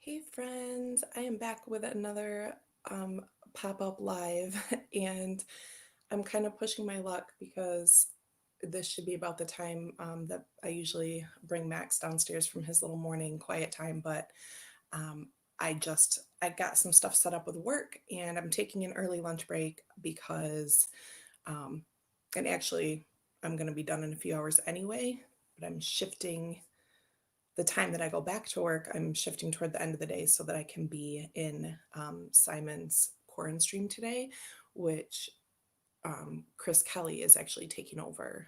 Hey friends, I am back with another um, pop-up live and I'm kind of pushing my luck because this should be about the time that I usually bring Max downstairs from his little morning quiet time, but um, I got some stuff set up with work and I'm taking an early lunch break because um, and actually I'm going to be done in a few hours anyway, but I'm shifting the time that I go back to work, I'm shifting toward the end of the day so that I can be in Simon's Corin stream today, which Chris Kelly is actually taking over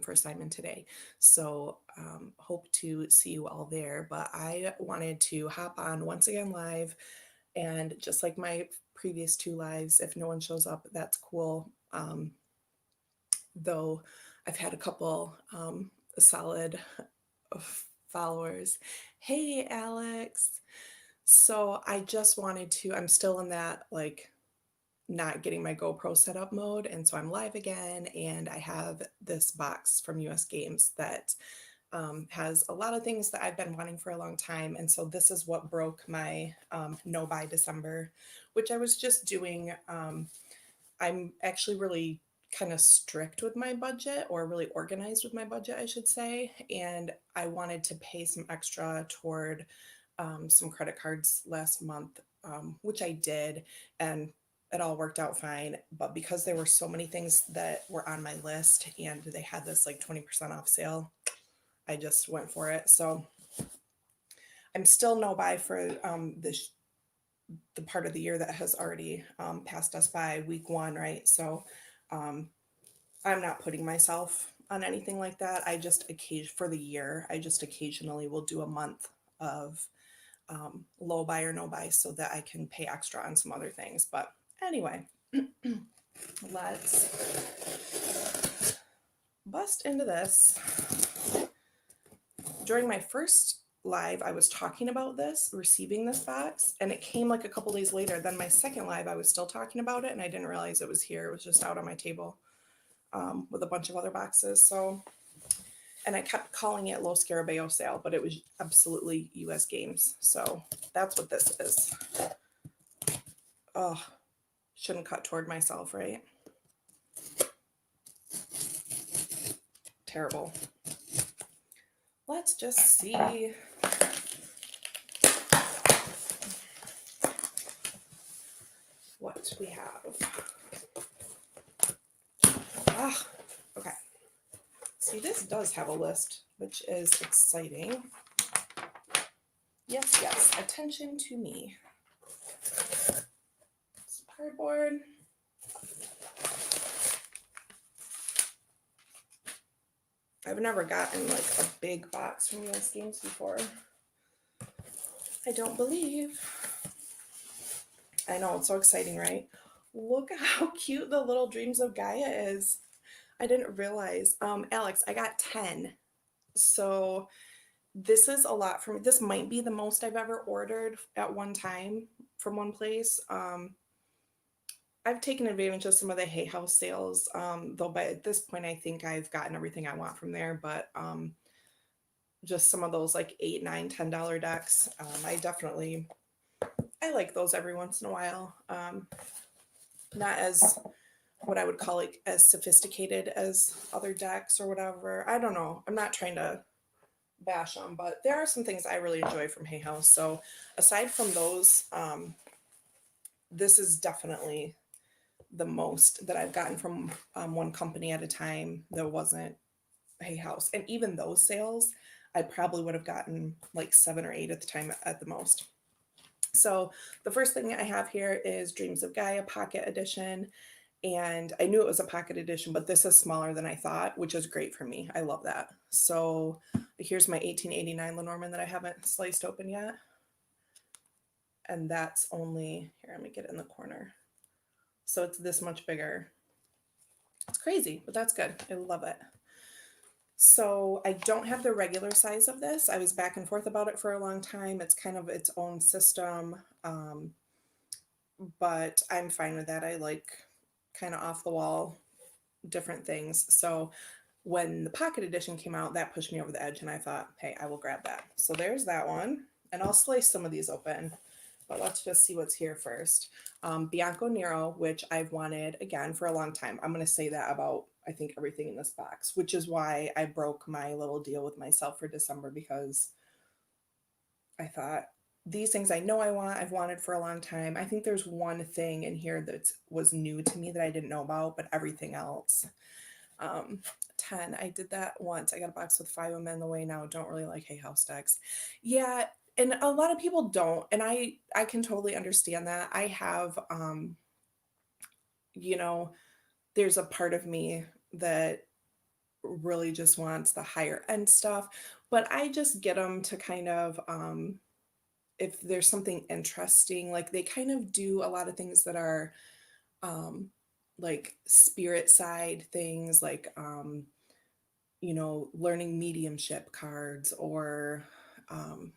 for Simon today. So hope to see you all there. But I wanted to hop on once again live, and just like my previous two lives, if no one shows up, that's cool. Though I've had a couple solid followers. Hey, Alex. So I just wanted to, I'm still in that like not getting my GoPro set up mode. And so I'm live again. And I have this box from US Games that has a lot of things that I've been wanting for a long time. And so this is what broke my no buy December, which I was just doing. I'm actually really kind of strict with my budget, or really organized with my budget, I should say. And I wanted to pay some extra toward some credit cards last month, which I did. And it all worked out fine. But because there were so many things that were on my list and they had this like 20% off sale, I just went for it. So I'm still no buy for the part of the year that has already passed us by, week one, right? So um, I'm not putting myself on anything like that. I just for the year, I just occasionally will do a month of low buy or no buy so that I can pay extra on some other things. But anyway, let's bust into this. During my first live, I was talking about this, receiving this box, and it came like a couple days later. Then my second live, I was still talking about it, and I didn't realize it was here. It was just out on my table with a bunch of other boxes. So, and I kept calling it Los Scarabeo sale, but it was absolutely US Games. So that's what this is. Oh, shouldn't cut toward myself, right? Terrible. Let's just see. What we have. Ah, okay. See, this does have a list, which is exciting. Yes, yes, attention to me. Some cardboard. I've never gotten like a big box from US Games before. I don't believe. I know, it's so exciting, right? Look how cute the little Dreams of Gaia is. I didn't realize. Alex, I got 10. So this is a lot for me. This might be the most I've ever ordered at one time from one place. I've taken advantage of some of the Hay House sales, though by this point I think I've gotten everything I want from there. But just some of those like $8, $9, $10 decks, I like those every once in a while. Not as what I would call like as sophisticated as other decks or whatever. I don't know. I'm not trying to bash them, but there are some things I really enjoy from Hay House. So aside from those, this is definitely the most that I've gotten from one company at a time that wasn't Hay House. And even those sales, I probably would have gotten like 7 or 8 at the time at the most. So the first thing I have here is Dreams of Gaia Pocket Edition. And I knew it was a pocket edition, but this is smaller than I thought, which is great for me. I love that. So here's my 1889 Lenormand that I haven't sliced open yet. And that's only, here, let me get it in the corner. So it's this much bigger. It's crazy, but that's good. I love it. So I don't have the regular size of this. I was back and forth about it for a long time. It's kind of its own system, but I'm fine with that. I like kind of off the wall different things. So when the pocket edition came out, that pushed me over the edge and I thought, hey, I will grab that. So there's that one. And I'll slice some of these open, but let's just see what's here first. Bianco Nero, which I've wanted again for a long time. I'm going to say that about, I think, everything in this box, which is why I broke my little deal with myself for December, because I thought these things I know I want, I've wanted for a long time. I think there's one thing in here that was new to me that I didn't know about, but everything else. 10. I did that once. I got a box with 5 of them in the way now. Don't really like hay house decks. Yeah, and a lot of people don't, and I can totally understand that. I have you know, there's a part of me that really just wants the higher end stuff, but I just get them to kind of if there's something interesting, like they kind of do a lot of things that are um like spirit side things, like learning mediumship cards, or um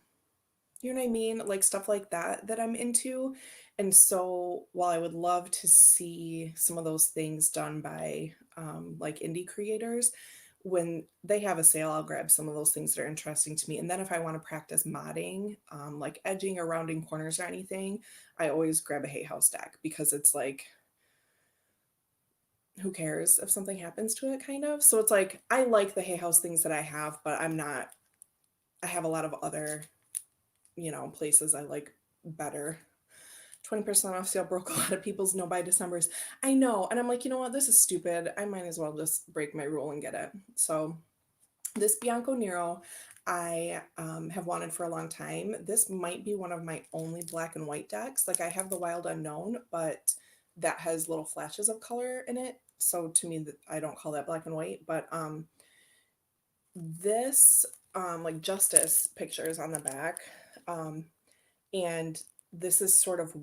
you know what I mean? Like stuff like that that I'm into. And so while I would love to see some of those things done by like indie creators, when they have a sale, I'll grab some of those things that are interesting to me. And then if I want to practice modding, like edging or rounding corners or anything, I always grab a hay house deck, because it's like, who cares if something happens to it, kind of. So it's like, I like the hay house things that I have, but I have a lot of other places I like better. 20% off sale broke a lot of people's no buy Decembers. I know. And I'm like, you know what? This is stupid. I might as well just break my rule and get it. So this Bianco Nero, I have wanted for a long time. This might be one of my only black and white decks. Like I have the Wild Unknown, but that has little flashes of color in it. So to me, I don't call that black and white. But this like Justice pictures on the back. And this is sort of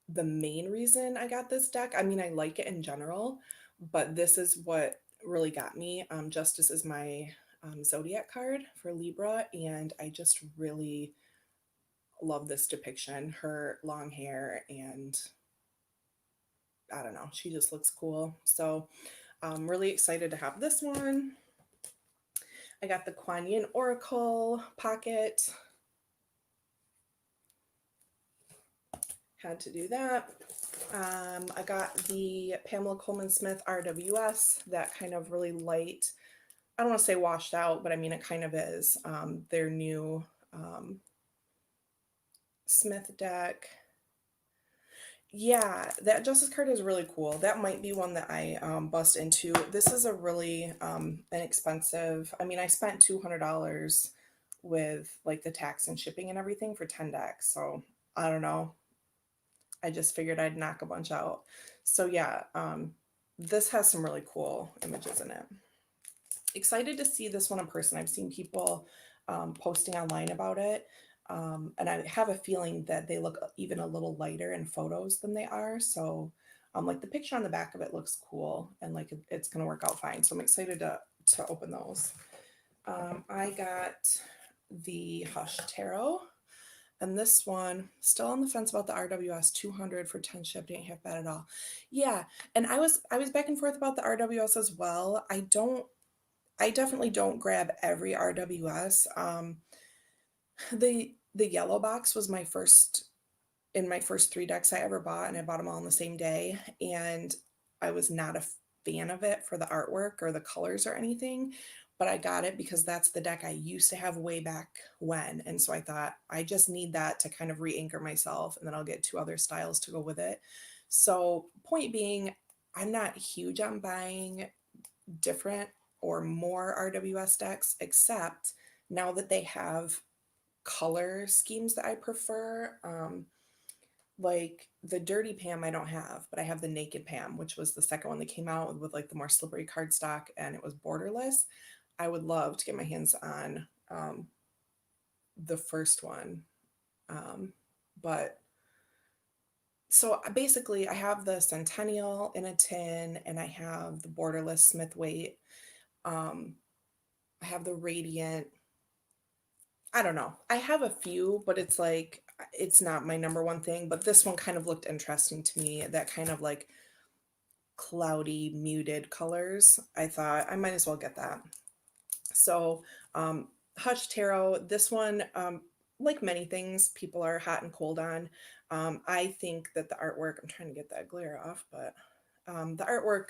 the main reason I got this deck. I mean, I like it in general, but this is what really got me. Justice is my zodiac card for Libra, and I just really love this depiction. Her long hair, and I don't know, she just looks cool. So I'm really excited to have this one. I got the Kuan Yin Oracle pocket. Had to do that. I got the Pamela Coleman Smith RWS, that kind of really light, I don't want to say washed out, but I mean, it kind of is. Their new Smith deck. Yeah, that Justice card is really cool. That might be one that I bust into. This is a really inexpensive, I mean, I spent $200 with like the tax and shipping and everything for 10 decks. So I don't know. I just figured I'd knock a bunch out. So yeah, this has some really cool images in it. Excited to see this one in person. I've seen people posting online about it. And I have a feeling that they look even a little lighter in photos than they are. So like the picture on the back of it looks cool, and like it's going to work out fine. So I'm excited to open those. I got the Hush Tarot. And this one, still on the fence about the RWS 200 for 10 shipped, ain't half bad at all. Yeah, and I was back and forth about the RWS as well. I definitely don't grab every RWS. The yellow box was my first in my first 3 decks I ever bought, and I bought them all on the same day, and I was not a fan of it for the artwork or the colors or anything, but I got it because that's the deck I used to have way back when, and so I thought I just need that to kind of re-anchor myself, and then I'll get 2 other styles to go with it. So point being, I'm not huge on buying different or more RWS decks, except now that they have color schemes that I prefer. Like the Dirty Pam I don't have, but I have the Naked Pam, which was the second one that came out with like the more slippery cardstock, and it was borderless. I would love to get my hands on the first one. But so basically I have the Centennial in a tin, and I have the borderless Smith Waite. I have the Radiant. I don't know. I have a few, but it's like it's not my number one thing. But this one kind of looked interesting to me. That kind of like cloudy, muted colors. I thought I might as well get that. So Hush Tarot, this one, like many things, people are hot and cold on. I think that the artwork, I'm trying to get that glare off, but the artwork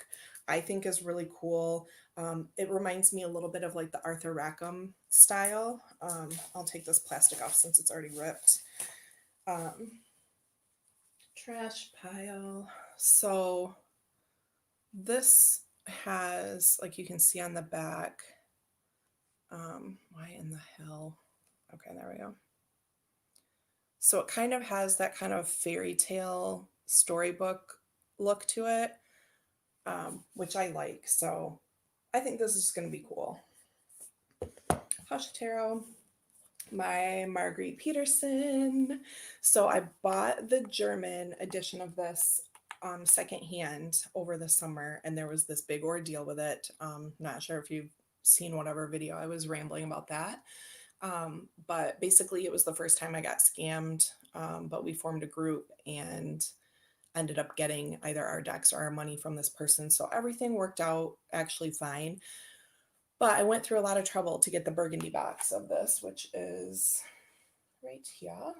I think is really cool. It reminds me a little bit of like the Arthur Rackham style. I'll take this plastic off since it's already ripped. Um, Trash pile. So this has, like you can see on the back, why in the hell? Okay, there we go. So it kind of has that kind of fairy tale storybook look to it, which I like. So I think this is going to be cool. Hush Tarot, my Marguerite Peterson. So I bought the German edition of this secondhand over the summer, and there was this big ordeal with it. Not sure if you've seen whatever video I was rambling about that. But basically, it was the first time I got scammed. But we formed a group and ended up getting either our decks or our money from this person. So everything worked out actually fine. But I went through a lot of trouble to get the burgundy box of this, which is right here.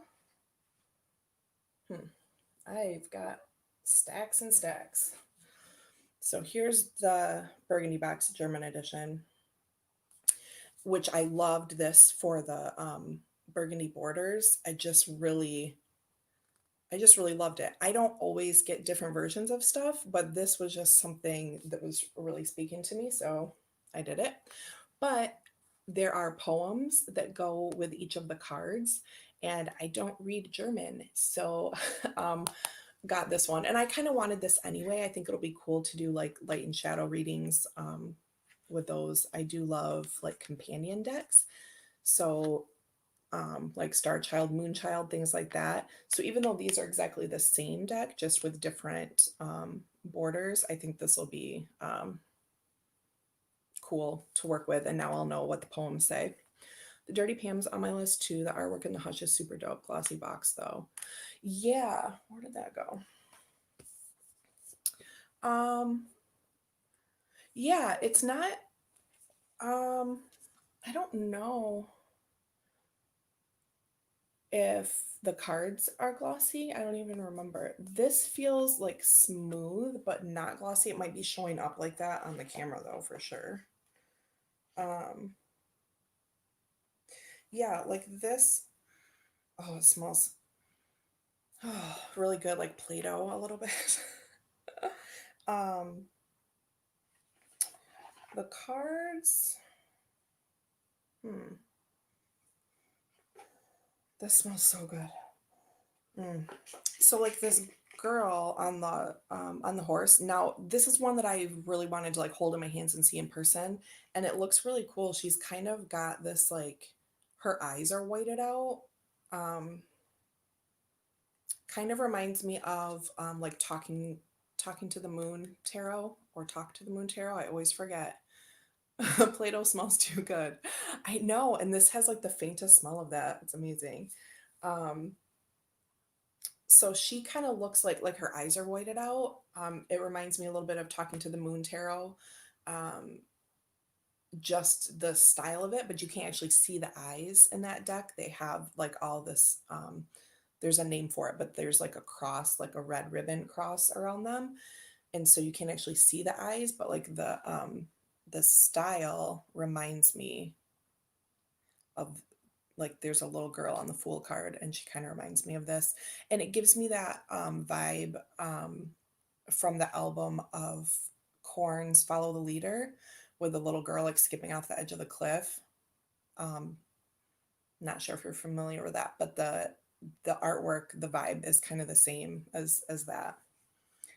I've got stacks and stacks. So here's the burgundy box German edition, which I loved this for the burgundy borders. I just really loved it. I don't always get different versions of stuff, but this was just something that was really speaking to me, so I did it. But there are poems that go with each of the cards, and I don't read German, so got this one. And I kind of wanted this anyway. I think it'll be cool to do like light and shadow readings with those. I do love like companion decks. So like Star Child, Moon Child, things like that. So even though these are exactly the same deck, just with different borders, I think this will be cool to work with. And now I'll know what the poems say. The Dirty Pam's on my list too. The artwork in the Hush is super dope. Glossy box though. Yeah, where did that go? Yeah, it's not, I don't know if the cards are glossy. I don't even remember. This feels like smooth, but not glossy. It might be showing up like that on the camera though, for sure. Yeah, like this. Oh, it smells really good, like Play-Doh a little bit. um, the cards. This smells so good. So like this girl on the horse. Now this is one that I really wanted to like hold in my hands and see in person, and it looks really cool. She's kind of got this like her eyes are whited out. Um, Kind of reminds me of like talking to the moon tarot or talk to the moon tarot. I always forget. Play-Doh smells too good. I know, and this has like the faintest smell of that. It's amazing. Um, so she kind of looks like her eyes are whited out. It reminds me a little bit of talking to the moon tarot. Um, just the style of it, but you can't actually see the eyes in that deck. They have like all this there's a name for it, but there's like a cross, like a red ribbon cross around them. And so you can't actually see the eyes, but like the style reminds me of like there's a little girl on the Fool card, and she kind of reminds me of this. And it gives me that vibe from the album of Korn's Follow the Leader, with the little girl like skipping off the edge of the cliff. Um, Not sure if you're familiar with that, but the artwork, the vibe is kind of the same as that.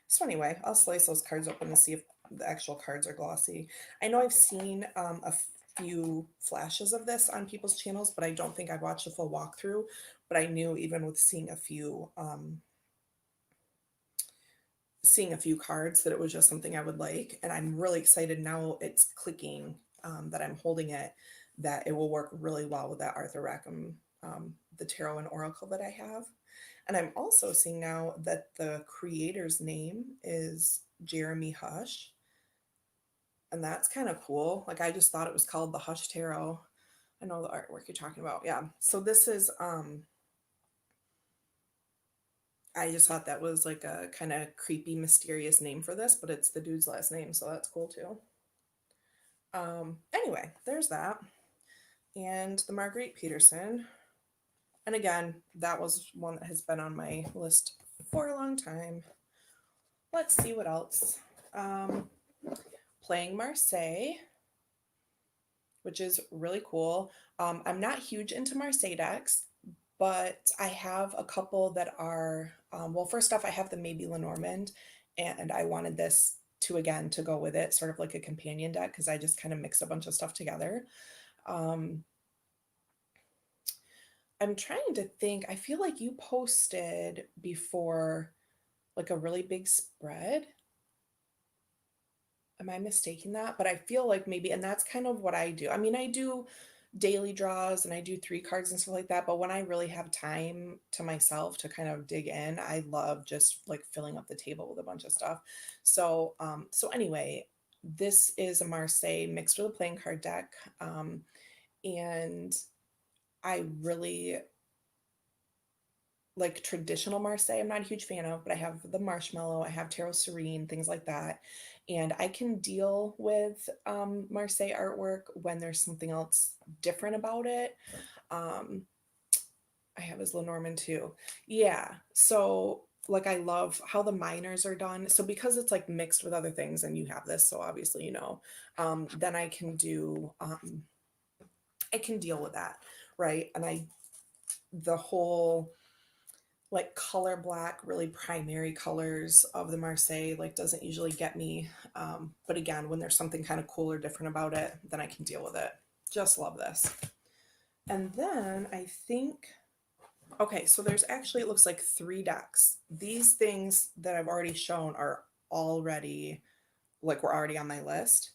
So anyway, I'll slice those cards open to see if the actual cards are glossy. I know I've seen a few flashes of this on people's channels, but I don't think I've watched a full walkthrough. But I knew even with seeing a few cards that it was just something I would like. And I'm really excited now it's clicking that I'm holding it, that it will work really well with that Arthur Rackham, the tarot and oracle that I have. And I'm also seeing now that the creator's name is Jeremy Hush. And that's kind of cool. Like I just thought it was called the Hush Tarot. I know the artwork you're talking about. Yeah. So this is I just thought that was like a kind of creepy, mysterious name for this, but it's the dude's last name, so that's cool too. Anyway, there's that. And the Marguerite Peterson. And again, that was one that has been on my list for a long time. Let's see what else. Playing Marseille, which is really cool. I'm not huge into Marseille decks, but I have a couple that are, well, first off, I have the Maybe Lenormand, and I wanted this to, again, to go with it, sort of like a companion deck, because I just kind of mix a bunch of stuff together. Um, I'm trying to think, I feel like you posted before like a really big spread. Am I mistaking that? But I feel like maybe, and that's kind of what I do. I mean, I do daily draws and I do 3 cards and stuff like that. But when I really have time to myself to kind of dig in, I love just like filling up the table with a bunch of stuff. So anyway, this is a Marseille mixed with a playing card deck. And I really like traditional Marseille, I'm not a huge fan of, but I have the marshmallow, I have Tarot Serene, things like that. And I can deal with Marseille artwork when there's something else different about it. Um, I have his Lenormand too. Yeah. So like I love how the minors are done. So because it's like mixed with other things, and you have this, so obviously you know, then I can deal with that, right? And the whole like color black, really primary colors of the Marseille, like doesn't usually get me. But again, when there's something kind of cool or different about it, then I can deal with it. Just love this. And then I think, okay, so there's actually, it looks like 3 decks. These things that I've already shown are already, like, were already on my list.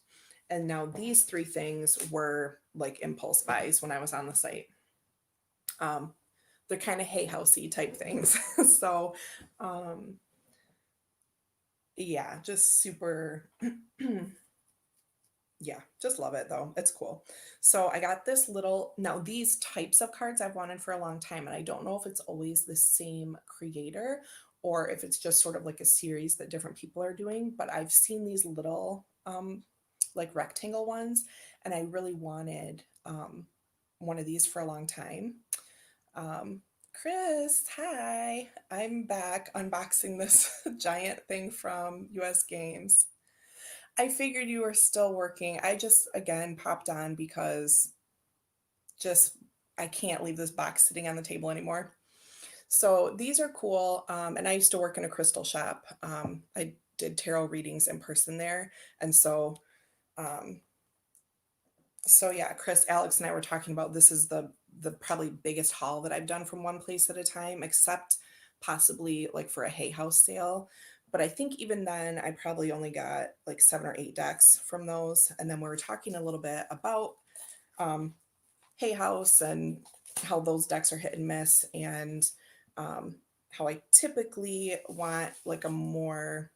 And now these 3 things were like impulse buys when I was on the site. Um, they're kind of hay housey type things. So yeah, just super yeah, just love it though. It's cool. So I got this little, now these types of cards I've wanted for a long time, and I don't know if it's always the same creator or if it's just sort of like a series that different people are doing, but I've seen these little like rectangle ones, and I really wanted one of these for a long time. Um, Chris, hi. I'm back unboxing this giant thing from US Games. I figured you were still working. I just, again, popped on because just I can't leave this box sitting on the table anymore. So these are cool. And I used to work in a crystal shop. I did tarot readings in person there. And um, so yeah, Chris, Alex, and I were talking about this is the probably biggest haul that I've done from one place at a time, except possibly like for a hay house sale. But I think even then I probably only got like 7 or 8 decks from those. And then we were talking a little bit about um, hay house and how those decks are hit and miss, and how I typically want like a more,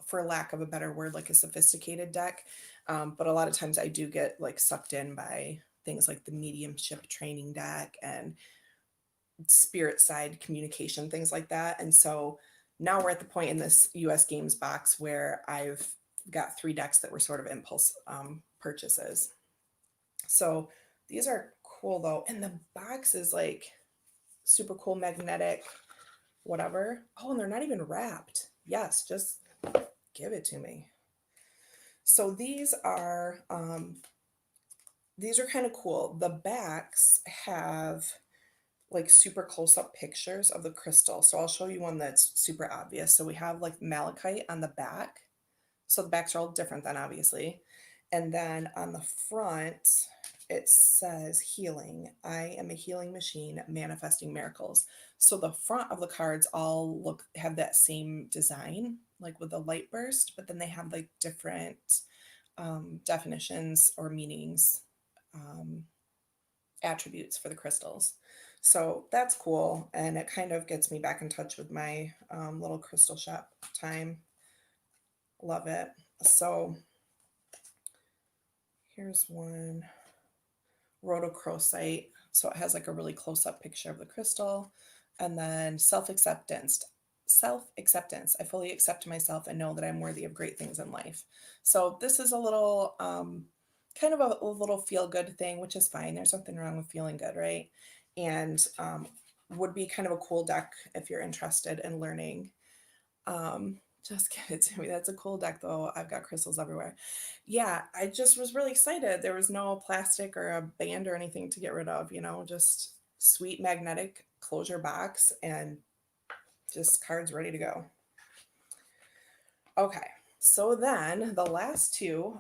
for lack of a better word, like a sophisticated deck. But a lot of times I do get like sucked in by things like the mediumship training deck and spirit side communication, things like that. And so now we're at the point in this US Games box where I've got 3 decks that were sort of impulse purchases. So these are cool though. And the box is like super cool, magnetic, whatever. Oh, and they're not even wrapped. Yes, just give it to me. So these are kind of cool. The backs have like super close up pictures of the crystal. So I'll show you one that's super obvious. So we have like malachite on the back. So the backs are all different then, obviously. And then on the front, it says healing. I am a healing machine manifesting miracles. So the front of the cards all have that same design, like with a light burst, but then they have like different definitions or meanings, um, attributes for the crystals. So that's cool. And it kind of gets me back in touch with my little crystal shop time. Love it. So here's one rhodochrosite. So it has like a really close up picture of the crystal. And then self acceptance. Self acceptance. I fully accept myself and know that I'm worthy of great things in life. So this is a little, kind of a little feel good thing, which is fine. There's nothing wrong with feeling good, right? And would be kind of a cool deck if you're interested in learning. Just give it to me. That's a cool deck though. I've got crystals everywhere. Yeah, I just was really excited. There was no plastic or a band or anything to get rid of, just sweet magnetic closure box and just cards ready to go. Okay, so then the last two,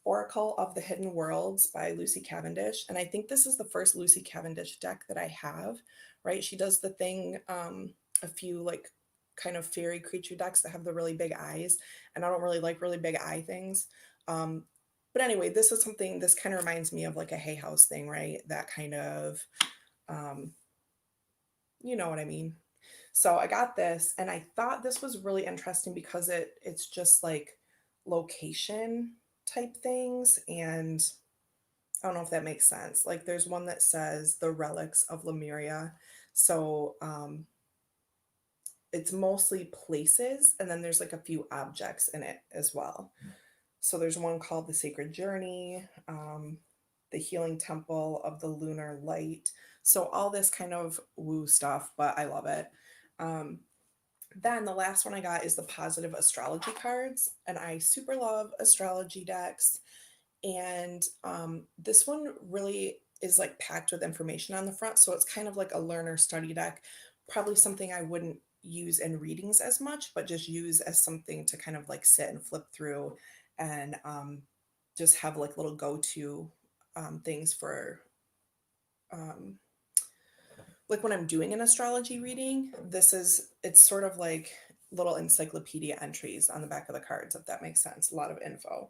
Oracle of the Hidden Worlds by Lucy Cavendish. And I think this is the first Lucy Cavendish deck that I have, right? She does the thing, a few like kind of fairy creature decks that have the really big eyes. And I don't really like really big eye things. Um, but anyway, this kind of reminds me of like a Hay House thing, right? That kind of, um, you know what I mean? So I got this and I thought this was really interesting because it's just like location type things, and I don't know if that makes sense. Like there's one that says the relics of Lemuria. So it's mostly places, and then there's like a few objects in it as well. So there's one called the Sacred Journey, the Healing Temple of the Lunar Light. So all this kind of woo stuff, but I love it. Um, then the last one I got is the positive astrology cards, and I super love astrology decks. And this one really is like packed with information on the front, so it's kind of like a learner study deck. Probably something I wouldn't use in readings as much, but just use as something to kind of like sit and flip through and just have like little go-to things for um, like when I'm doing an astrology reading. It's sort of like little encyclopedia entries on the back of the cards, if that makes sense. A lot of info.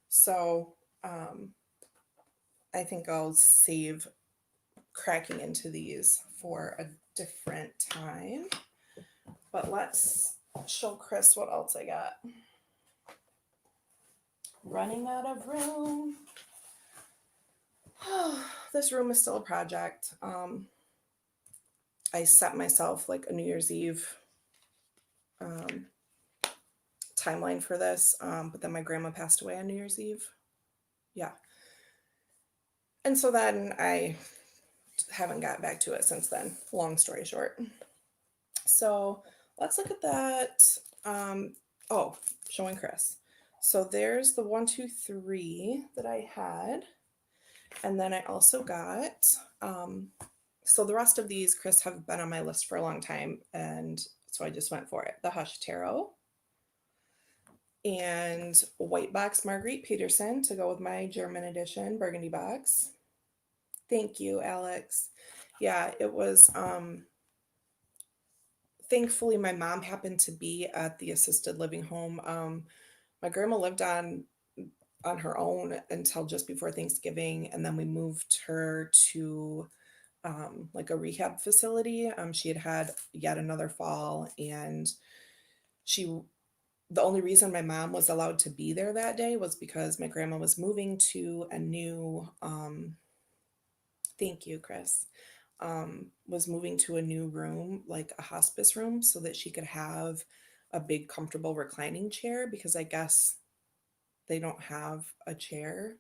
So I think I'll save cracking into these for a different time. But let's show Chris what else I got. Running out of room. This room is still a project. I set myself like a New Year's Eve timeline for this, but then my grandma passed away on New Year's Eve. Yeah. And so then I haven't got back to it since then, long story short. So let's look at that. Oh, showing Chris. So there's the 1, 2, 3 that I had. And then I also got, so the rest of these, Chris, have been on my list for a long time. And so I just went for it. The Hush Tarot and White Box Marguerite Peterson to go with my German edition Burgundy box. Thank you, Alex. Yeah, it was, thankfully my mom happened to be at the assisted living home. My grandma lived on her own until just before Thanksgiving, and then we moved her to like a rehab facility. She had yet another fall, and the only reason my mom was allowed to be there that day was because my grandma was moving to a new thank you, Chris, was moving to a new room, like a hospice room, so that she could have a big comfortable reclining chair, because I guess they don't have a chair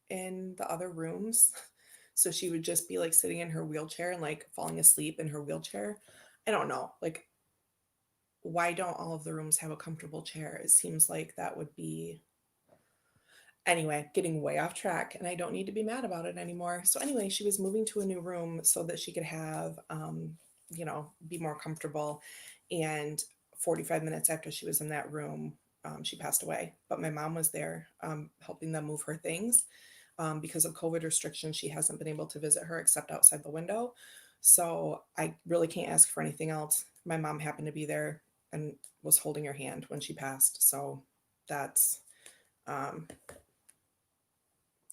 in the other rooms. So she would just be like sitting in her wheelchair and like falling asleep in her wheelchair. I don't know. Like, why don't all of the rooms have a comfortable chair? It seems like that would be. Anyway, getting way off track, and I don't need to be mad about it anymore. So anyway, she was moving to a new room so that she could have, be more comfortable. And 45 minutes after she was in that room, she passed away. But my mom was there helping them move her things. Because of COVID restrictions, she hasn't been able to visit her except outside the window. So I really can't ask for anything else. My mom happened to be there and was holding her hand when she passed. So that's,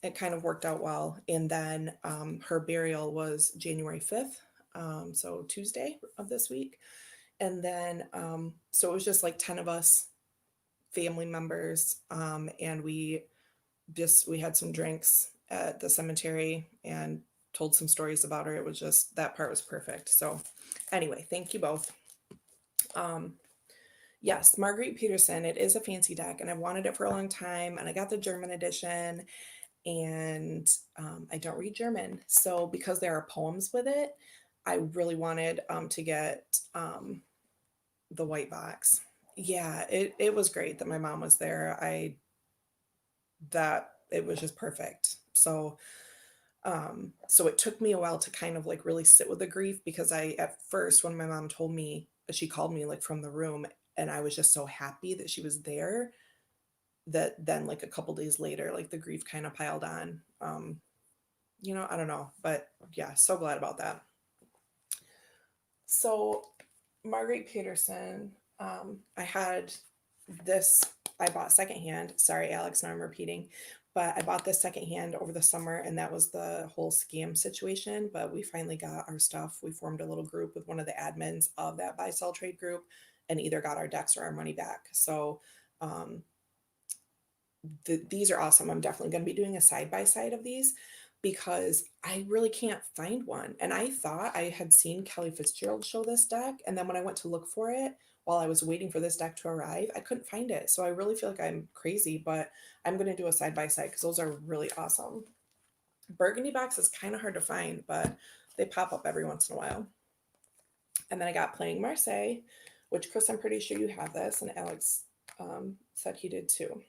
it kind of worked out well. And then her burial was January 5th. So Tuesday of this week. And then, so it was just like 10 of us family members. And we had some drinks at the cemetery and told some stories about her. It was just, that part was perfect. So anyway, thank you both. Um, yes, Marguerite Peterson, it is a fancy deck, and I've wanted it for a long time, and I got the German edition, and I don't read German. So because there are poems with it, I really wanted to get the white box. Yeah, it was great that my mom was there. That it was just perfect. So so it took me a while to kind of like really sit with the grief, because I, at first, when my mom told me, she called me like from the room, and I was just so happy that she was there, that then like a couple days later, like the grief kind of piled on. I don't know, but yeah, so glad about that. So Marguerite Peterson, I had this, I bought secondhand. Sorry, Alex, now I'm repeating, but I bought this secondhand over the summer, and that was the whole scam situation. But we finally got our stuff. We formed a little group with one of the admins of that buy sell trade group, and either got our decks or our money back. So um, these are awesome. I'm definitely going to be doing a side by side of these, because I really can't find one. And I thought I had seen Kelly Fitzgerald show this deck, and then when I went to look for it while I was waiting for this deck to arrive, I couldn't find it. So I really feel like I'm crazy, but I'm going to do a side by side because those are really awesome. Burgundy box is kind of hard to find, but they pop up every once in a while. And then I got Playing Marseille, which, Chris, I'm pretty sure you have this, and Alex said he did too.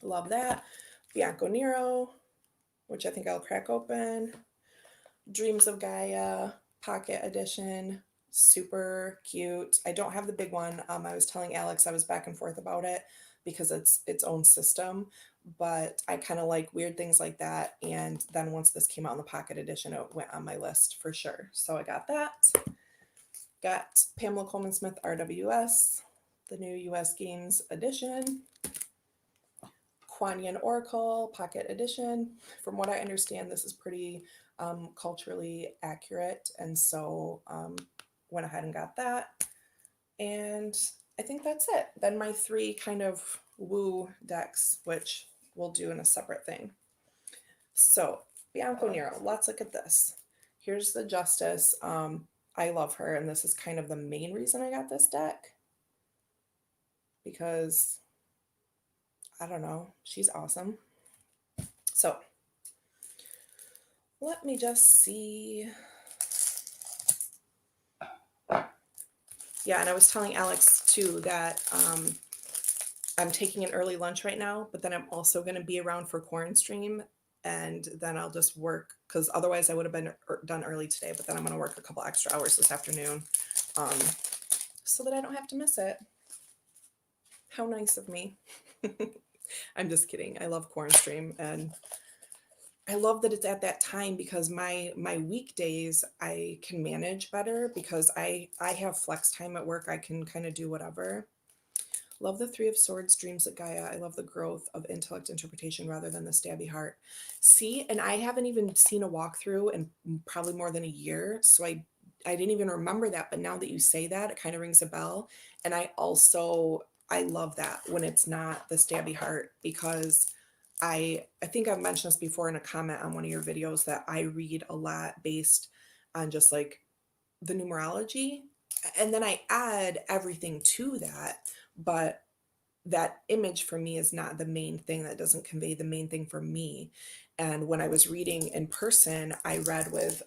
Love that. Bianco Nero, which I think I'll crack open. Dreams of Gaia Pocket Edition. Super cute. I don't have the big one. I was telling Alex I was back and forth about it because it's its own system, but I kind of like weird things like that. And then once this came out in the Pocket Edition, it went on my list for sure. So I got that. Got Pamela Coleman Smith RWS, the new US Games Edition. Kuan Yin Oracle Pocket Edition. From what I understand, this is pretty culturally accurate, and so went ahead and got that. And I think that's it. Then my three kind of woo decks, which we'll do in a separate thing. So Bianco Nero, let's look at this. Here's the Justice. I love her, and this is kind of the main reason I got this deck, because I don't know, she's awesome. So let me just see. Yeah, and I was telling Alex too that I'm taking an early lunch right now, but then I'm also going to be around for Corn Stream, and then I'll just work, because otherwise I would have been done early today, but then I'm going to work a couple extra hours this afternoon so that I don't have to miss it. How nice of me. I'm just kidding. I love Corn Stream, and I love that it's at that time, because my weekdays I can manage better, because I have flex time at work. I can kind of do whatever. Love the Three of Swords, Dreams of Gaia. I love the growth of intellect interpretation rather than the stabby heart. See, and I haven't even seen a walkthrough in probably more than a year, so I didn't even remember that. But now that you say that, it kind of rings a bell. And I love that when it's not the stabby heart, because I think I've mentioned this before in a comment on one of your videos, that I read a lot based on just like the numerology, and then I add everything to that. But that image for me is not the main thing. That doesn't convey the main thing for me. And when I was reading in person, I read with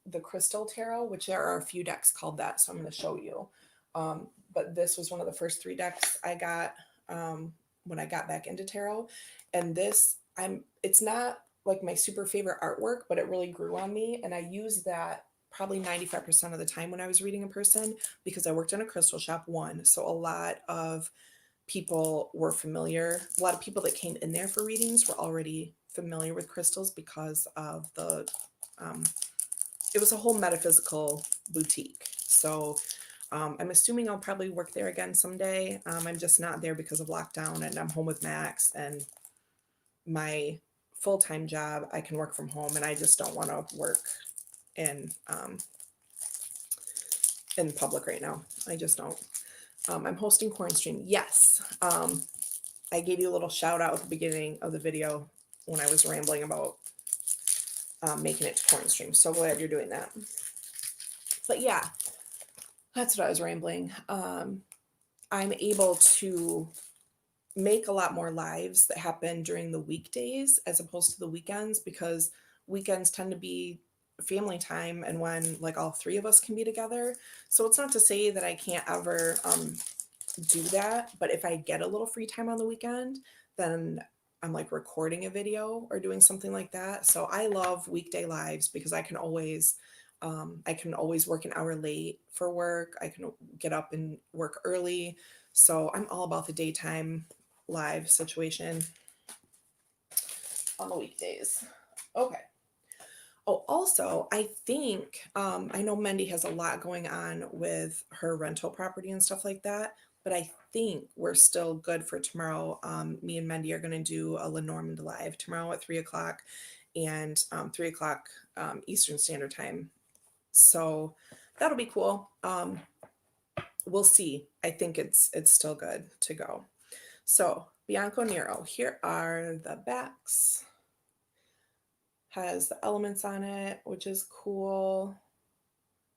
the Crystal Tarot, which there are a few decks called that, so I'm going to show you. But this was one of the first 3 decks I got when I got back into tarot. And this, it's not like my super favorite artwork, but it really grew on me. And I use that probably 95% of the time when I was reading in person, because I worked in a crystal shop, one. So a lot of people were familiar. A lot of people that came in there for readings were already familiar with crystals because of the, it was a whole metaphysical boutique. So I'm assuming I'll probably work there again someday. I'm just not there because of lockdown, and I'm home with Max, and my full-time job, I can work from home, and I just don't want to work in public right now. I just don't. I'm hosting Corn Stream. Yes. I gave you a little shout out at the beginning of the video. when I was rambling about making it to corn stream. So glad you're doing that. But yeah, that's what I was rambling. I'm able to make a lot more lives that happen during the weekdays as opposed to the weekends, because weekends tend to be family time and when like all three of us can be together. So it's not to say that I can't ever do that, but if I get a little free time on the weekend, then I'm like recording a video or doing something like that. So I love weekday lives because I can always work an hour late for work. I can get up and work early. So I'm all about the daytime live situation on the weekdays. Okay. Oh, also, I think I know Mendy has a lot going on with her rental property and stuff like that, but I think we're still good for tomorrow. Me and Mendy are going to do a Lenormand live tomorrow at 3 o'clock and 3 o'clock Eastern Standard Time. So that'll be cool. We'll see. I think it's still good to go. So Bianco Nero, here are the backs. Has the elements on it, which is cool.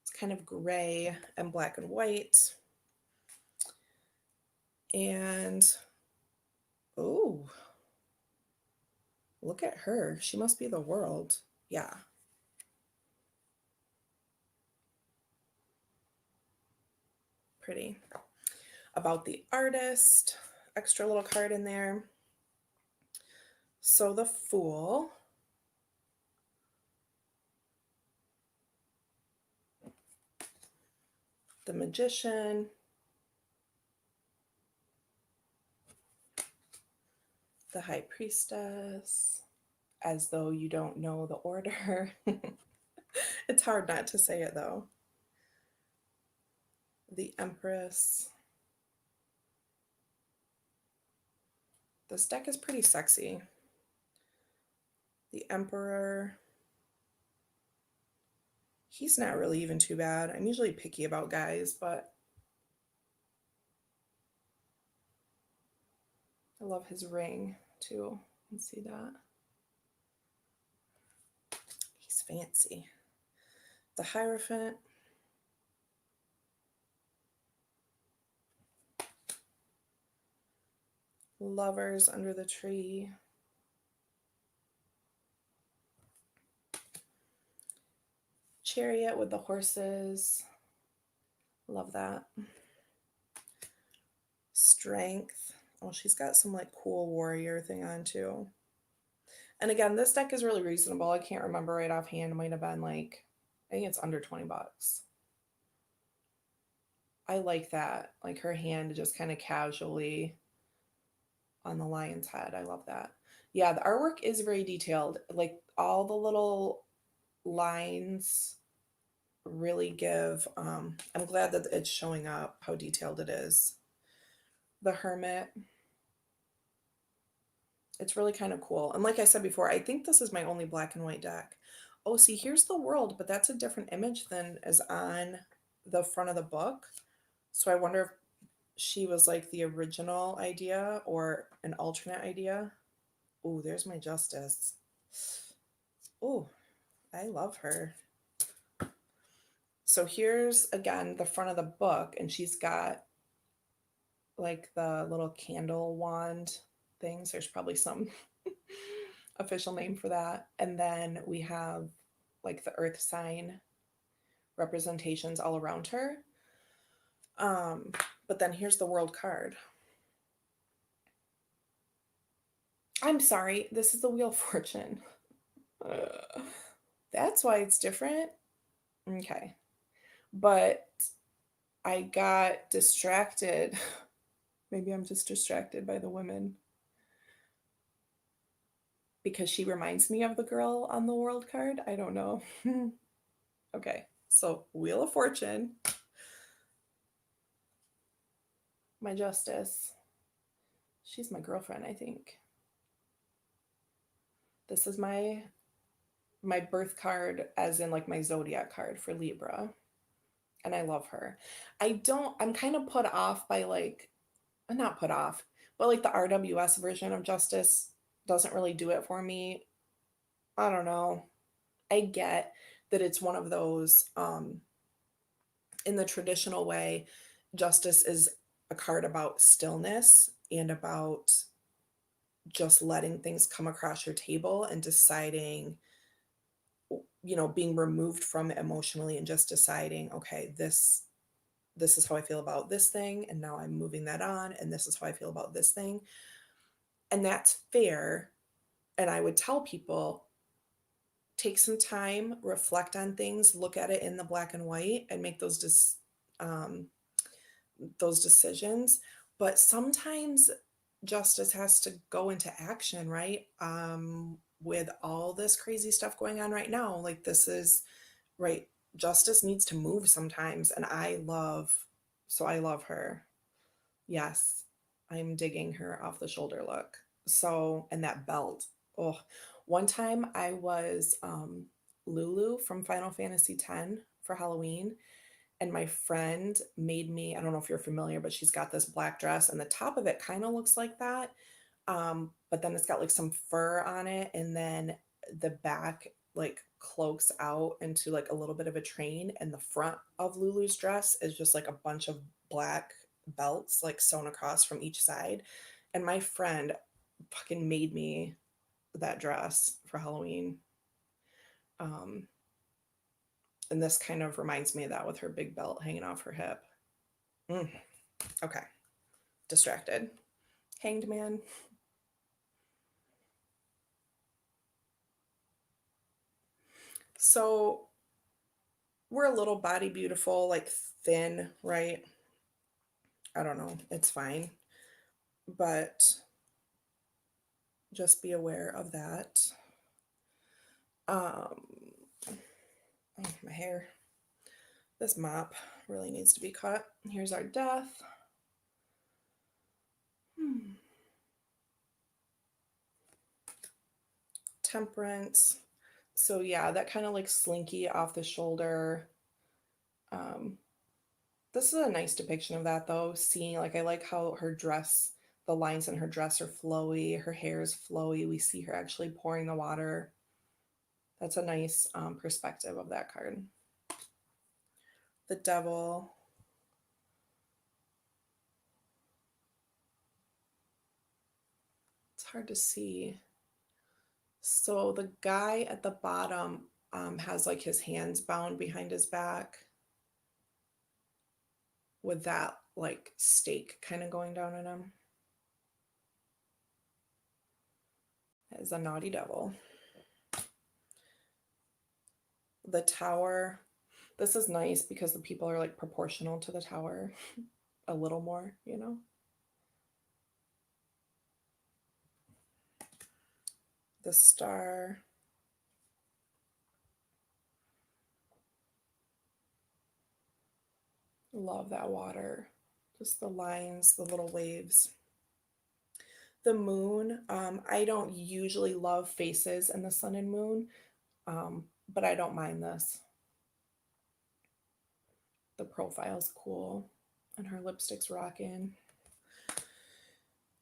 It's kind of gray and black and white. And, oh, look at her. She must be the world. Yeah. Pretty. About the artist, extra little card in there. So the Fool. The Magician. The High Priestess. As though you don't know the order. It's hard not to say it though. The Empress. This deck is pretty sexy. The Emperor. He's not really even too bad. I'm usually picky about guys, but I love his ring too. You can see that. He's fancy. The Hierophant. Lovers under the tree. Chariot with the horses. Love that. Strength. Oh, she's got some like cool warrior thing on too. And again, this deck is really reasonable. I can't remember right offhand. It might have been like, I think it's under 20 bucks. I like that. Like her hand just kind of casually on the lion's head. I love that. Yeah, the artwork is very detailed. Like all the little lines really give, I'm glad that it's showing up how detailed it is. The Hermit. It's really kind of cool. And like I said before, I think this is my only black and white deck. Oh, see, here's the world, but that's a different image than is on the front of the book. So I wonder if she was like the original idea or an alternate idea. Oh, there's my Justice. Oh, I love her. So here's again the front of the book, and she's got like the little candle wand things. There's probably some official name for that. And then we have like the earth sign representations all around her. But then here's the world card. I'm sorry, this is the Wheel of Fortune. That's why it's different. Okay. But I got distracted. Maybe I'm just distracted by the women. Because she reminds me of the girl on the world card. I don't know. Okay. So Wheel of Fortune. My Justice. She's my girlfriend, I think. This is my birth card, as in like my zodiac card for Libra. And I love her. I'm kind of put off by like, not put off, but like the RWS version of Justice doesn't really do it for me. I don't know. I get that it's one of those, in the traditional way, justice is a card about stillness and about just letting things come across your table and deciding, being removed from it emotionally and just deciding, okay, this is how I feel about this thing, and now I'm moving that on, and this is how I feel about this thing. And that's fair. And I would tell people, take some time, reflect on things, look at it in the black and white, and make um, those decisions. But sometimes justice has to go into action, right? With all this crazy stuff going on right now, like this is right. Justice needs to move sometimes, and I love her. Yes, I'm digging her off the shoulder look. So, and that belt. Oh, one time I was Lulu from Final Fantasy X for Halloween, and my friend made me, I don't know if you're familiar, but she's got this black dress, and the top of it kind of looks like that. But then it's got like some fur on it, and then the back like cloaks out into like a little bit of a train, and the front of Lulu's dress is just like a bunch of black belts like sewn across from each side. And my friend fucking made me that dress for Halloween. Um, and this kind of reminds me of that with her big belt hanging off her hip. Mm, okay, distracted. Hanged man. So we're a little body beautiful, like thin, right? I don't know. It's fine. But just be aware of that. Um, oh, my hair. This mop really needs to be cut. Here's our death. Hmm. Temperance. So yeah, that kind of like slinky off the shoulder. Um, this is a nice depiction of that though. Seeing like I like how her dress, the lines in her dress are flowy, her hair is flowy. We see her actually pouring the water. That's a nice perspective of that card. The devil. It's hard to see. So the guy at the bottom has like his hands bound behind his back with that like stake kind of going down on him. That is a naughty devil. The tower. This is nice because the people are like proportional to the tower a little more, you know? The star. Love that water. Just the lines, the little waves. The moon. I don't usually love faces in the sun and moon, but I don't mind this. The profile's cool, and her lipstick's rocking.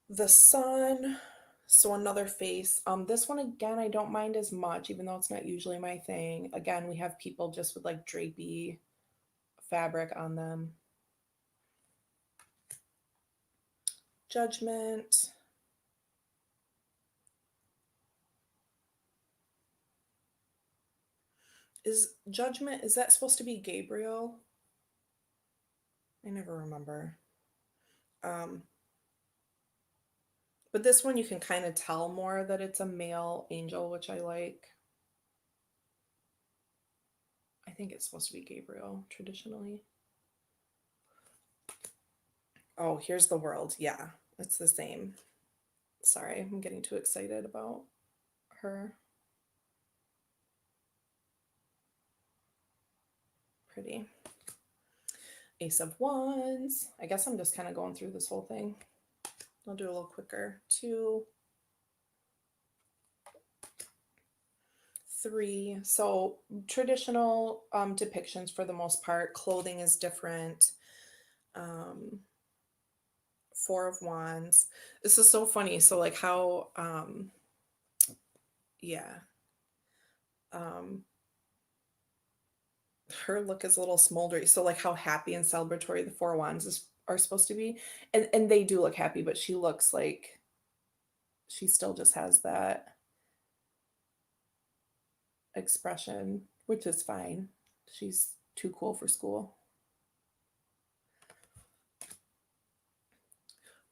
The sun. So another face. This one again, I don't mind as much, even though it's not usually my thing. Again, we have people just with like drapey fabric on them. Judgment. Is judgment, is that supposed to be Gabriel? I never remember. Um, but this one you can kind of tell more that it's a male angel, which I like. I think it's supposed to be Gabriel traditionally. Oh, here's the world. Yeah, it's the same. Sorry, I'm getting too excited about her. Pretty. Ace of Wands. I guess I'm just kind of going through this whole thing. I'll do a little quicker. 2, 3. So traditional depictions for the most part. Clothing is different. 4 of Wands. This is so funny. So like how Yeah. Um, her look is a little smoldery. So like how happy and celebratory the Four Wands are supposed to be. And they do look happy, but she looks like she still just has that expression, which is fine. She's too cool for school.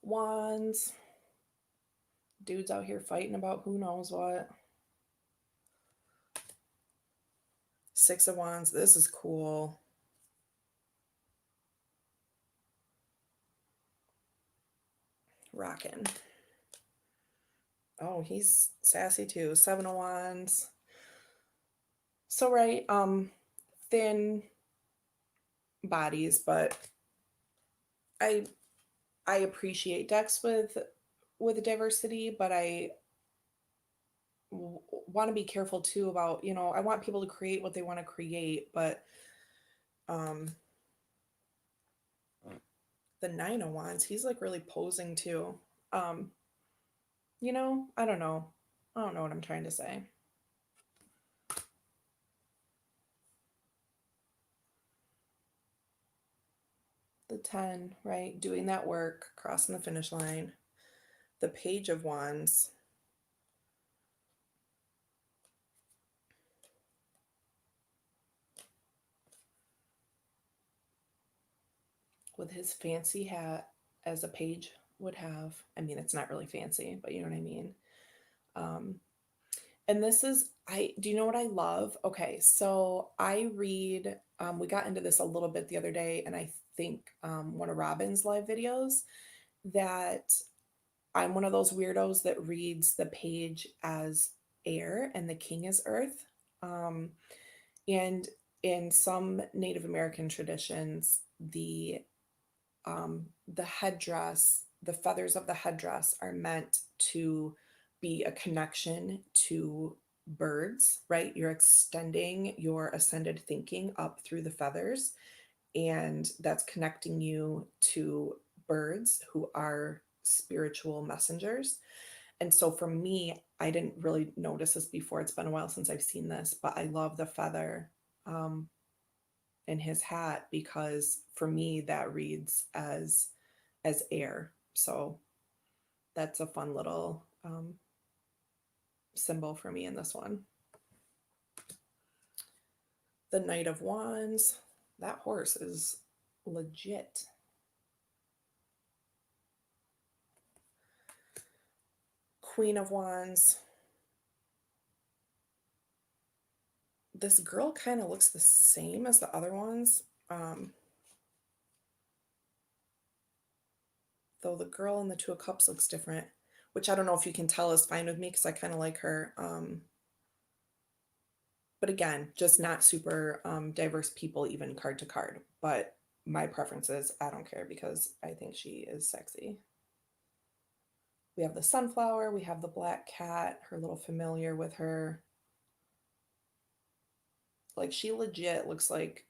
Wands. Dudes out here fighting about who knows what. Six of Wands. This is cool. Rockin'. Oh, he's sassy too. Seven of Wands. So right, thin bodies, but I I appreciate decks with diversity, but I want to be careful too about, I want people to create what they want to create, but um the Nine of Wands, he's like really posing too. Um, I don't know. I don't know what I'm trying to say. The 10, right? Doing that work, crossing the finish line. The Page of Wands. With his fancy hat as a page would have. I mean, it's not really fancy, but you know what I mean. Um, and this is, I do you know what I love? Okay, so I read. We got into this a little bit the other day, and I think one of Robin's live videos that I'm one of those weirdos that reads the page as air and the king is earth. And in some Native American traditions, the headdress, the feathers of the headdress are meant to be a connection to birds, right? You're extending your ascended thinking up through the feathers, and that's connecting you to birds who are spiritual messengers. And so for me, I didn't really notice this before. It's been a while since I've seen this, but I love the feather um, in his hat because for me that reads as air. So that's a fun little symbol for me in this one. The Knight of Wands. That horse is legit. Queen of Wands. This girl kind of looks the same as the other ones. Though the girl in the Two of Cups looks different, which I don't know if you can tell is fine with me because I kind of like her. But again, just not super diverse people, even card to card. But my preferences, I don't care because I think she is sexy. We have the sunflower, we have the black cat, her little familiar with her. Like she legit looks like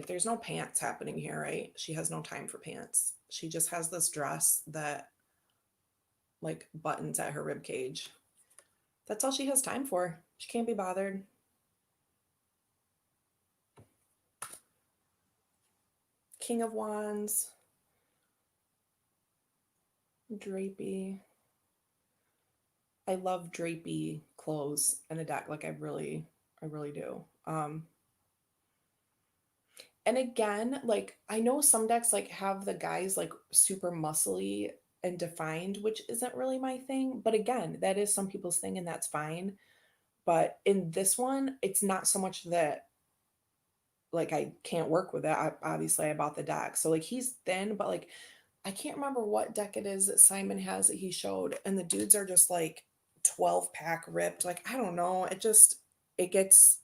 there's no pants happening here, right? She has no time for pants. She just has this dress that like buttons at her rib cage. That's all she has time for. She can't be bothered. King of Wands, drapey. I love drapey clothes in a deck. Like I really do. And again, like I know some decks like have the guys like super muscly and defined, which isn't really my thing. But again, that is some people's thing, and that's fine. But in this one, it's not so much that like I can't work with it. Obviously I bought the deck. So like he's thin, but like I can't remember what deck it is that Simon has that he showed, and the dudes are just like 12 pack ripped. Like I don't know. It gets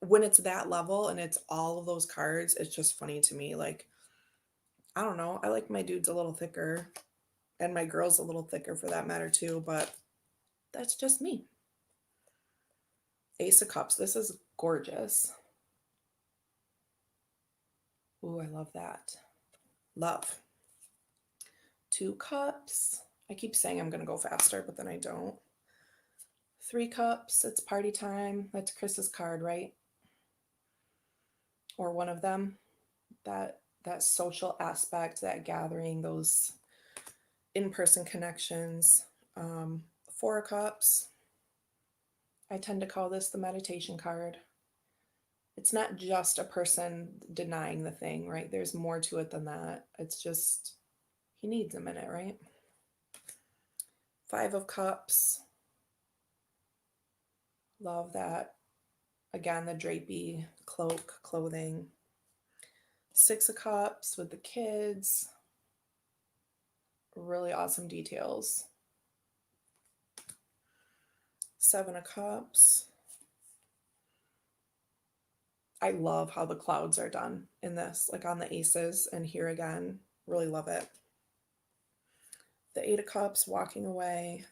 when it's that level and it's all of those cards, it's just funny to me. Like, I don't know. I like my dudes a little thicker and my girls a little thicker for that matter too, but that's just me. Ace of Cups. This is gorgeous. Ooh, I love that. Love. Two Cups. I keep saying I'm going to go faster, but then I don't. Three cups, it's party time. That's Chris's card, right? Or one of them. That social aspect, that gathering, those in-person connections. Four cups. I tend to call this the meditation card. It's not just a person denying the thing, right? There's more to it than that. It's just he needs a minute, right? Five of Cups. Love that. Again, the drapey cloak, clothing. Six of Cups with the kids. Really awesome details. Seven of Cups. I love how the clouds are done in this, like on the aces and here again. Really love it. The Eight of Cups, walking away.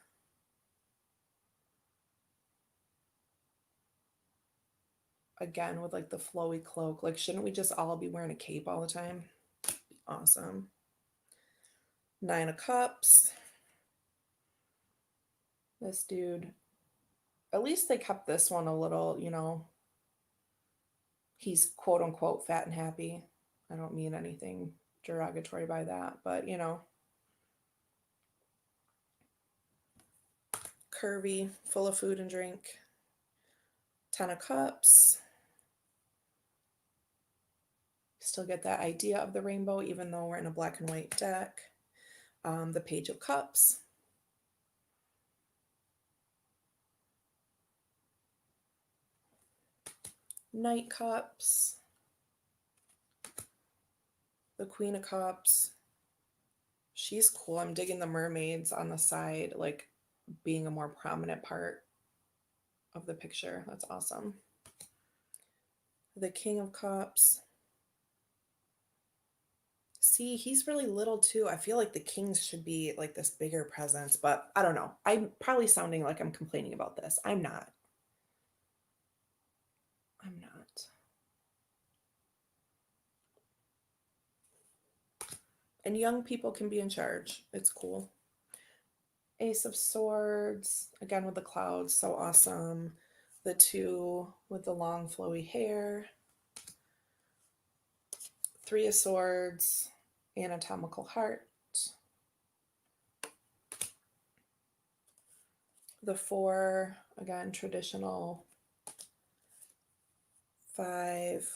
Again, with like the flowy cloak. Like, shouldn't we just all be wearing a cape all the time? Awesome. Nine of Cups. This dude, at least they kept this one a little, he's quote unquote fat and happy. I don't mean anything derogatory by that, but curvy, full of food and drink. 10 of Cups. Still get that idea of the rainbow, even though we're in a black and white deck. The Page of Cups. Knight Cups. The Queen of Cups. She's cool. I'm digging the mermaids on the side, like being a more prominent part of the picture. That's awesome. The King of Cups. See, he's really little too. I feel like the kings should be like this bigger presence, but I don't know. I'm probably sounding like I'm complaining about this. I'm not. I'm not. And young people can be in charge. It's cool. Ace of Swords, again with the clouds, so awesome. The two with the long flowy hair. Three of Swords, Anatomical Heart. The four, again, traditional. Five.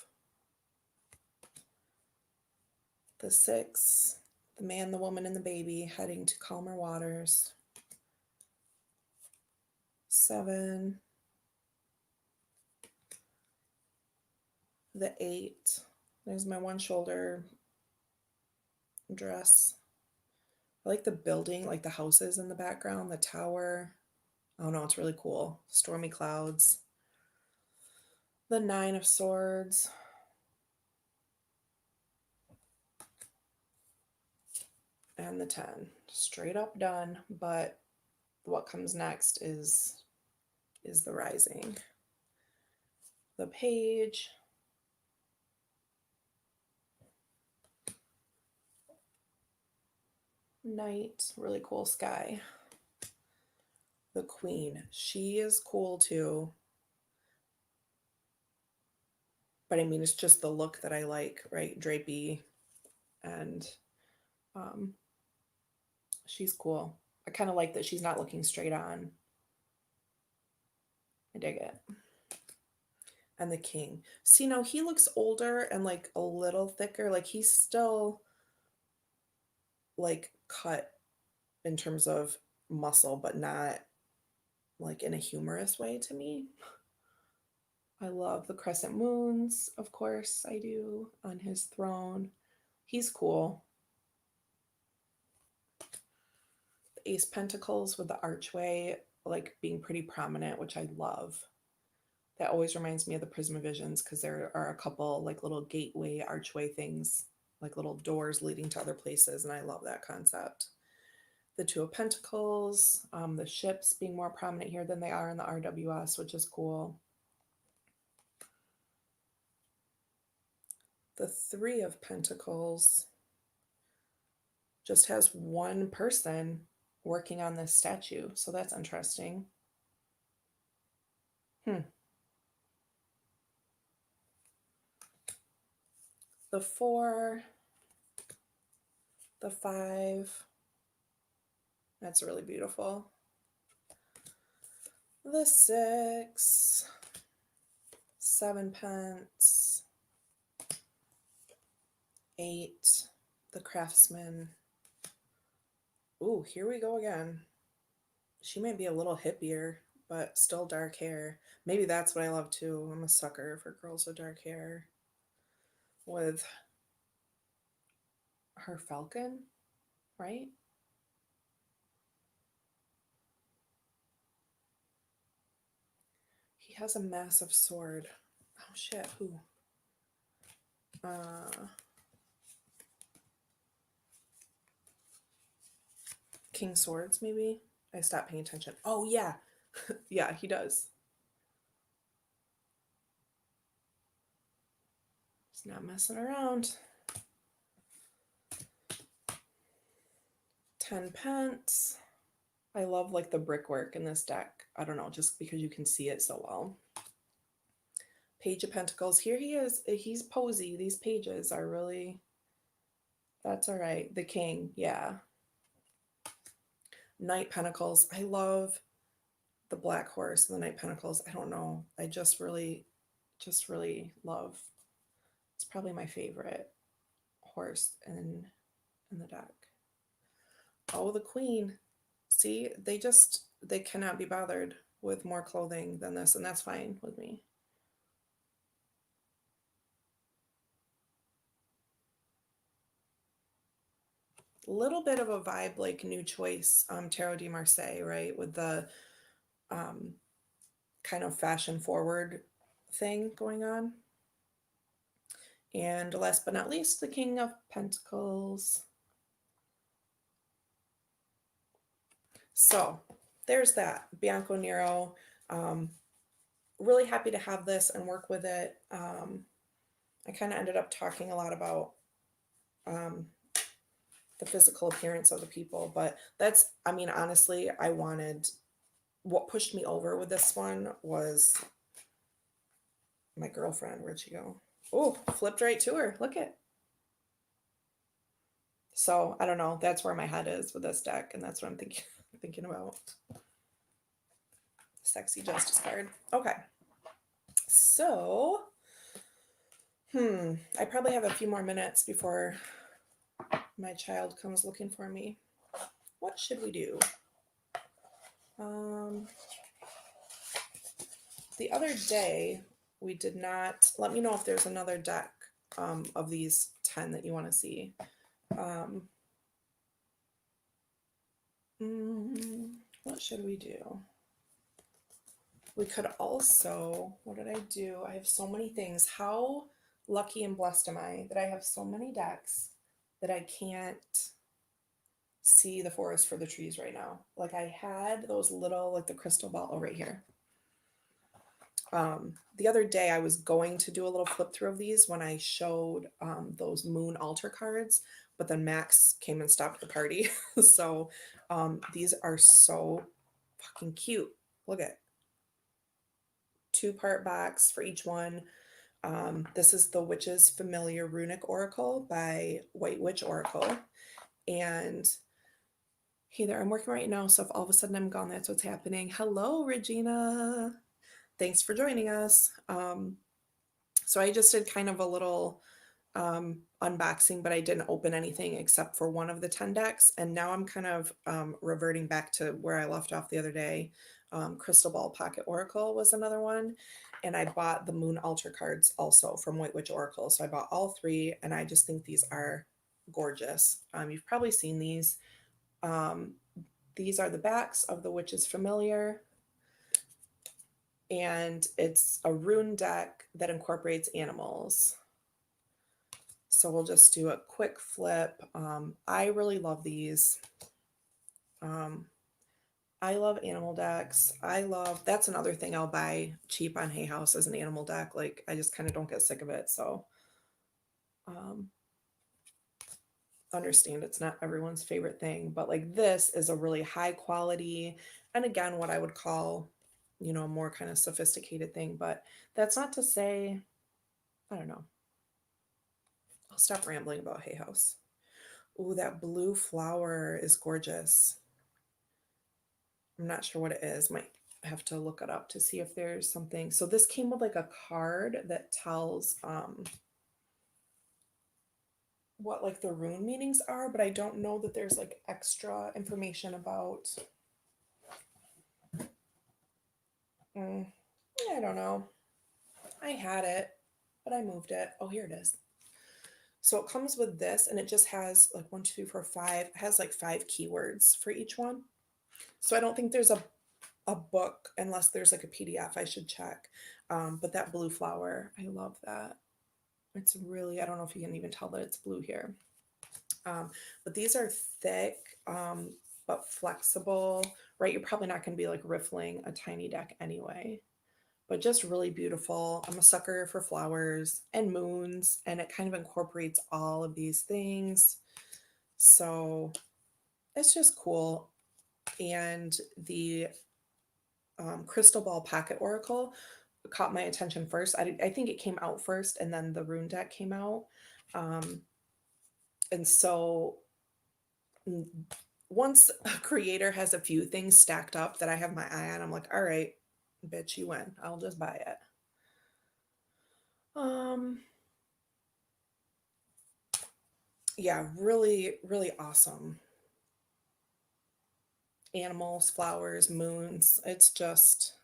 The six, the man, the woman, and the baby heading to calmer waters. Seven. The eight. There's my one shoulder dress. I like the building, like the houses in the background, the tower. Oh no, it's really cool. Stormy clouds. The Nine of Swords. And the 10. Straight up done, but what comes next is the Rising. The Page. Night, really cool sky. The Queen, she is cool too. But I mean, it's just the look that I like, right? Drapey, and she's cool. I kind of like that she's not looking straight on. I dig it. And the King. See, now he looks older and like a little thicker. Like he's still like cut in terms of muscle, but not like in a humorous way to me. I love the crescent moons, of course I do, on his throne. He's cool. The Ace Pentacles with the archway, like being pretty prominent, which I love. That always reminds me of the Prismavisions because there are a couple like little gateway archway things, like little doors leading to other places, and I love that concept. The Two of Pentacles, the ships being more prominent here than they are in the RWS, which is cool. The Three of Pentacles just has one person working on this statue, so that's interesting. Hmm. The 4, the 5. That's really beautiful. The 6, 7 pence, 8, the craftsman. Ooh, here we go again. She might be a little hippier, but still dark hair. Maybe that's what I love too. I'm a sucker for girls with dark hair. With her falcon, right? He has a massive sword. Oh shit, who? King Swords, maybe? I stopped paying attention. Oh yeah. Yeah, he does. He's not messing around. 10 pence. I love like the brickwork in this deck. I don't know, just because you can see it so well. Page of Pentacles. Here he is. He's posy. These pages are really, that's all right. The King, yeah. Knight Pentacles. I love the Black Horse and the Knight Pentacles. I don't know. I just really love. It's probably my favorite horse in the deck. Oh, the Queen. See, they cannot be bothered with more clothing than this, and that's fine with me. Little bit of a vibe like New Choice, Tarot de Marseille, right? With the kind of fashion forward thing going on. And last but not least, the King of Pentacles. So there's that. Bianco Nero. Really happy to have this and work with it. I kind of ended up talking a lot about the physical appearance of the people, but that's, I mean, honestly, what pushed me over with this one was my girlfriend. Where'd she go? Oh, flipped right to her. Look at. So I don't know. That's where my head is with this deck, and that's what I'm thinking about. Sexy Justice card. Okay. So, I probably have a few more minutes before my child comes looking for me. What should we do? The other day, we did not, let me know if there's another deck of these 10 that you want to see. What should we do? We could also, what did I do? I have so many things. How lucky and blessed am I that I have so many decks that I can't see the forest for the trees right now. Like I had those little, like the crystal ball right here. The other day I was going to do a little flip through of these when I showed those moon altar cards, but then Max came and stopped the party. So these are so fucking cute. Look at 2-part box for each one. This is the Witch's Familiar Runic Oracle by White Witch Oracle. And hey there, I'm working right now, so if all of a sudden I'm gone, that's what's happening. Hello, Regina. Thanks for joining us. So I just did kind of a little unboxing, but I didn't open anything except for one of the 10 decks. And now I'm kind of reverting back to where I left off the other day. Crystal Ball Pocket Oracle was another one. And I bought the Moon Altar cards also from White Witch Oracle. So I bought all 3, and I just think these are gorgeous. You've probably seen these. These are the backs of the Witch's Familiar. And it's a rune deck that incorporates animals. So we'll just do a quick flip. I really love these. I love animal decks. That's another thing I'll buy cheap on Hay House as an animal deck. Like I just kind of don't get sick of it. So understand it's not everyone's favorite thing, but like this is a really high quality, and again, what I would call a more kind of sophisticated thing. But that's not to say, I don't know. I'll stop rambling about Hay House. Ooh, that blue flower is gorgeous. I'm not sure what it is. Might have to look it up to see if there's something. So this came with like a card that tells what like the rune meanings are, but I don't know that there's like extra information about. I don't know. I had it, but I moved it. Oh, here it is. So it comes with this, and it just has like 1, 2, 3, 4, 5. It has like 5 keywords for each one. So I don't think there's a book unless there's like a PDF. I should check. But that blue flower, I love that. It's really, I don't know if you can even tell that it's blue here. But these are thick, but flexible, right? You're probably not going to be like riffling a tiny deck anyway, but just really beautiful. I'm a sucker for flowers and moons, and it kind of incorporates all of these things. So it's just cool. And the crystal ball pocket oracle caught my attention first. I think it came out first, and then the rune deck came out. And so once a creator has a few things stacked up that I have my eye on, I'm like, all right, bitch, you win. I'll just buy it. Yeah, really, really awesome. Animals, flowers, moons. It's just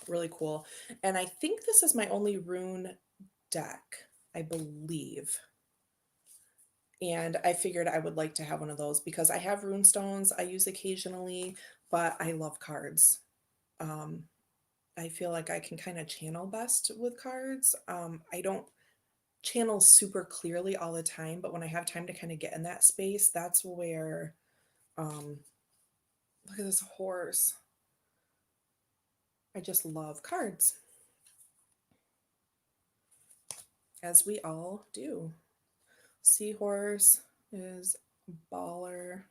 really cool. And I think this is my only rune deck, I believe. And I figured I would like to have one of those because I have rune stones I use occasionally, but I love cards. I feel like I can kind of channel best with cards. I don't channel super clearly all the time, but when I have time to kind of get in that space, that's where, look at this horse. I just love cards, as we all do. Seahorse is baller.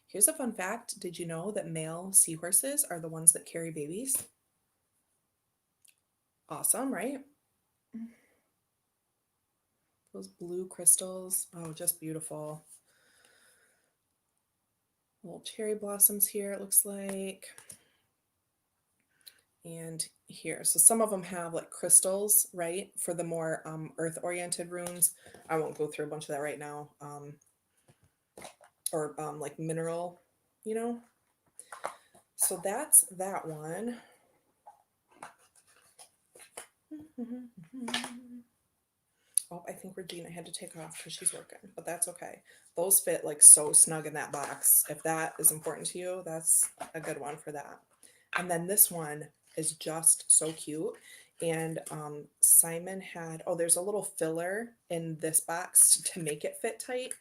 Here's a fun fact. Did you know that male seahorses are the ones that carry babies? Awesome, right? Those blue crystals. Oh, just beautiful. Little cherry blossoms here, it looks like. And here, so some of them have like crystals, right, for the more earth-oriented runes. I won't go through a bunch of that right now. Or like mineral, you know. So that's that one. Oh, I think Regina had to take off because she's working, but that's okay. Those fit like so snug in that box. If that is important to you, that's a good one for that. And then this one is just so cute. And Simon had, oh, there's a little filler in this box to make it fit tight.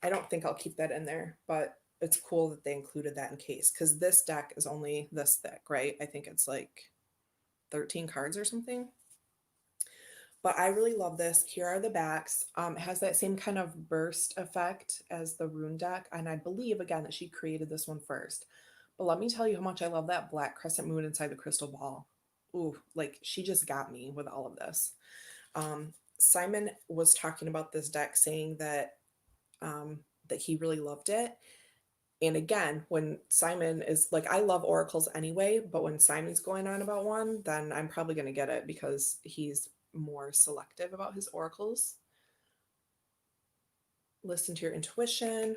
I don't think I'll keep that in there, but it's cool that they included that in case, because this deck is only this thick, right? I think it's like 13 cards or something. But I really love this. Here are the backs. It has that same kind of burst effect as the rune deck. And I believe, again, that she created this one first. But let me tell you how much I love that black crescent moon inside the crystal ball. Ooh, like she just got me with all of this. Simon was talking about this deck, saying that that he really loved it. And again, when Simon is like, I love oracles anyway, but when Simon's going on about one, then I'm probably going to get it because he's more selective about his oracles. Listen to your intuition.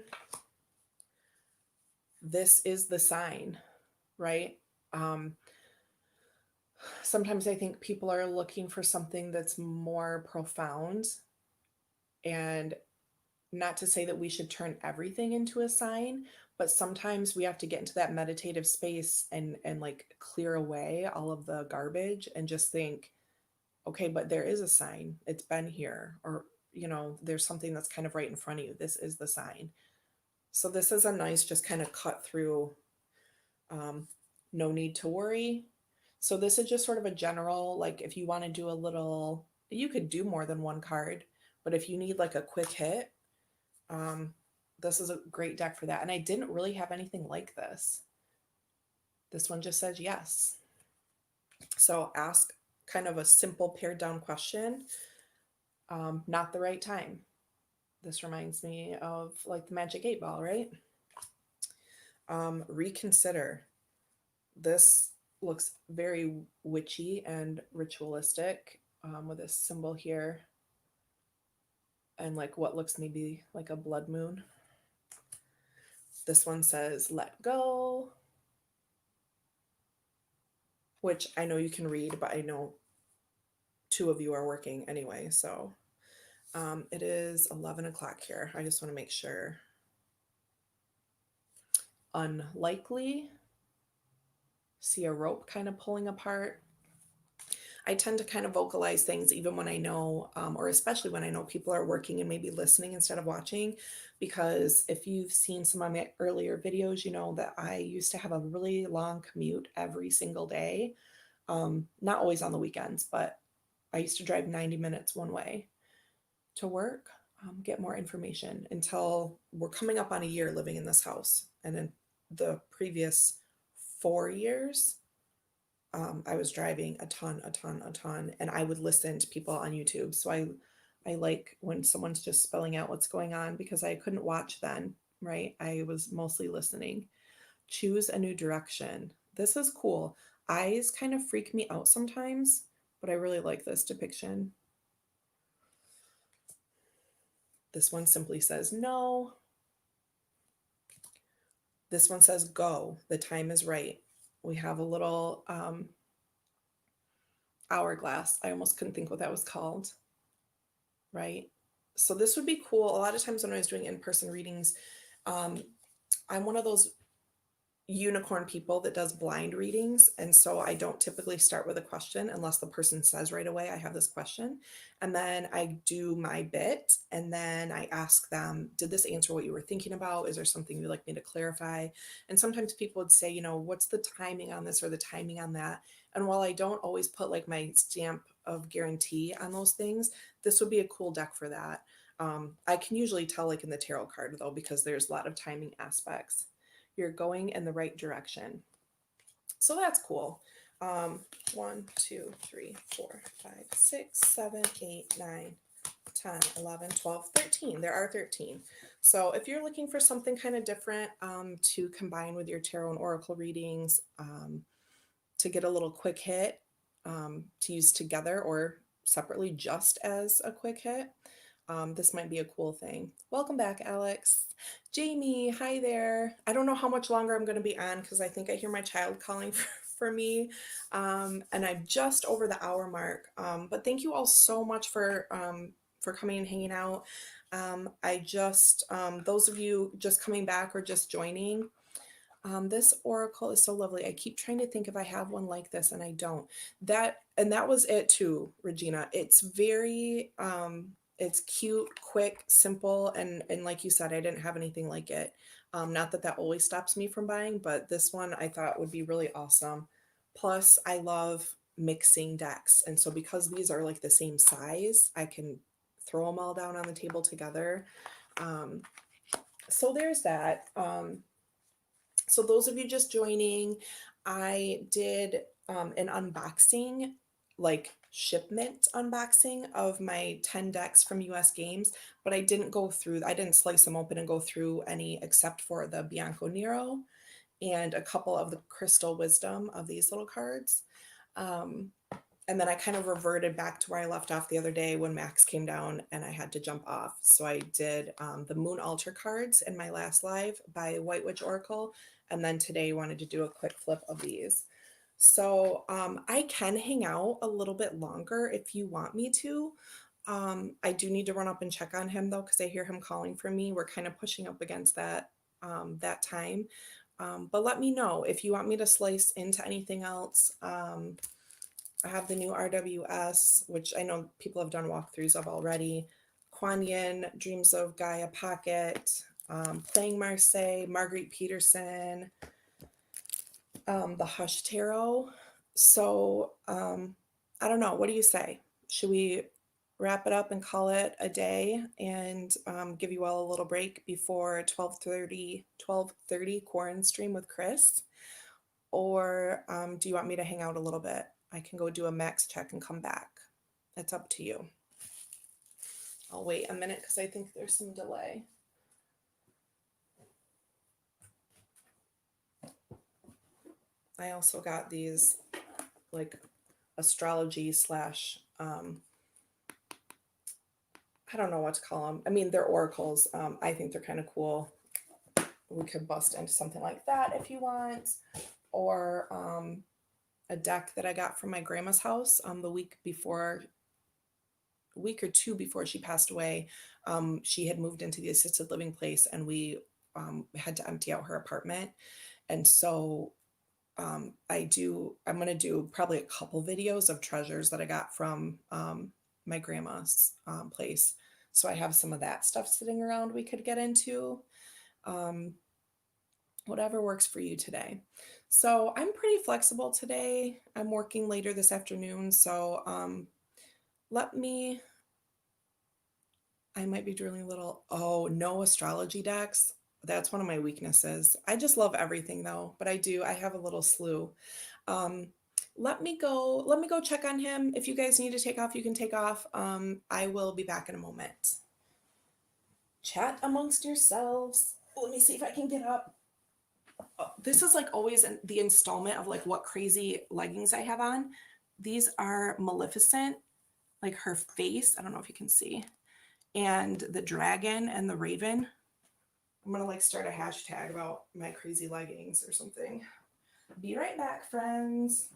This is the sign, right? Sometimes I think people are looking for something that's more profound, and not to say that we should turn everything into a sign, but sometimes we have to get into that meditative space and like clear away all of the garbage and just think, okay, but there is a sign. It's been here, or there's something that's kind of right in front of you. This is the sign. So this is a nice, just kind of cut through. No need to worry. So this is just sort of a general, like if you want to do a little, you could do more than one card, but if you need like a quick hit, this is a great deck for that. And I didn't really have anything like this. This one just says yes. So ask kind of a simple pared down question. Not the right time. This reminds me of like the Magic 8 Ball, right? Reconsider. This looks very witchy and ritualistic, with a symbol here and like what looks maybe like a blood moon. This one says let go, which I know you can read, but I know two of you are working anyway. So it is 11 o'clock here. I just want to make sure. Unlikely. See a rope kind of pulling apart. I tend to kind of vocalize things even when I know, or especially when I know people are working and maybe listening instead of watching, because if you've seen some of my earlier videos, you know that I used to have a really long commute every single day. Not always on the weekends, but I used to drive 90 minutes one way to work, get more information until we're coming up on a year living in this house. And in the previous 4 years, I was driving a ton, and I would listen to people on YouTube. So I like when someone's just spelling out what's going on because I couldn't watch then, right? I was mostly listening. Choose a new direction. This is cool. Eyes kind of freak me out sometimes, but I really like this depiction. This one simply says no. This one says go. The time is right. We have a little hourglass. I almost couldn't think what that was called, right? So this would be cool. A lot of times when I was doing in-person readings, I'm one of those unicorn people that does blind readings, and so I don't typically start with a question unless the person says right away I have this question, and then I do my bit and then I ask them, did this answer what you were thinking about? Is there something you'd like me to clarify? And sometimes people would say, you know, what's the timing on this or the timing on that? And while I don't always put like my stamp of guarantee on those things, this would be a cool deck for that. I can usually tell like in the tarot card though, because there's a lot of timing aspects. You're going in the right direction. So that's cool. 1, 2, 3, 4, 5, 6, 7, 8, 9, 10, 11, 12, 13. There are 13. So if you're looking for something kind of different to combine with your tarot and oracle readings, to get a little quick hit, to use together or separately just as a quick hit, this might be a cool thing. Welcome back, Alex. Jamie, hi there. I don't know how much longer I'm going to be on because I think I hear my child calling for me. And I'm just over the hour mark. But thank you all so much for coming and hanging out. Those of you just coming back or just joining, this oracle is so lovely. I keep trying to think if I have one like this and I don't. That was it too, Regina. It's very it's cute, quick, simple, and like you said, I didn't have anything like it. Not that that always stops me from buying, but this one I thought would be really awesome. Plus, I love mixing decks, and so because these are like the same size, I can throw them all down on the table together. So there's that. So those of you just joining, I did an unboxing, like shipment unboxing of my 10 decks from US Games, but I didn't slice them open and go through any except for the Bianco Nero and a couple of the Crystal Wisdom of these little cards. And then I kind of reverted back to where I left off the other day when Max came down and I had to jump off. So I did the Moon Altar cards in my last live by White Witch Oracle. And then today wanted to do a quick flip of these. So I can hang out a little bit longer if you want me to. I do need to run up and check on him though, because I hear him calling for me. We're kind of pushing up against that that time. But let me know if you want me to slice into anything else. I have the new RWS, which I know people have done walkthroughs of already. Kuan Yin, Dreams of Gaia Pocket, Playing Marseille, Marguerite Peterson, the Hush Tarot. So I don't know. What do you say? Should we wrap it up and call it a day and give you all a little break before 12:30 Quarren stream with Chris? Or do you want me to hang out a little bit? I can go do a max check and come back. It's up to you. I'll wait a minute because I think there's some delay. I also got these like astrology slash, I don't know what to call them. I mean, they're oracles. I think they're kind of cool. We could bust into something like that if you want. Or a deck that I got from my grandma's house the week or two before she passed away. She had moved into the assisted living place and we had to empty out her apartment. And so I'm going to do probably a couple videos of treasures that I got from my grandma's place. So I have some of that stuff sitting around we could get into. Whatever works for you today. So I'm pretty flexible today. I'm working later this afternoon. So I might be doing a little, no astrology decks. That's one of my weaknesses. I just love everything though, but I have a little slew. Let me go check on him. If you guys need to take off, you can take off. I will be back in a moment. Chat amongst yourselves. Let me see if I can get up. This is like always the installment of like what crazy leggings I have on. These are Maleficent, like her face. I don't know if you can see. And the dragon and the raven. I'm gonna like start a hashtag about my crazy leggings or something. Be right back, friends.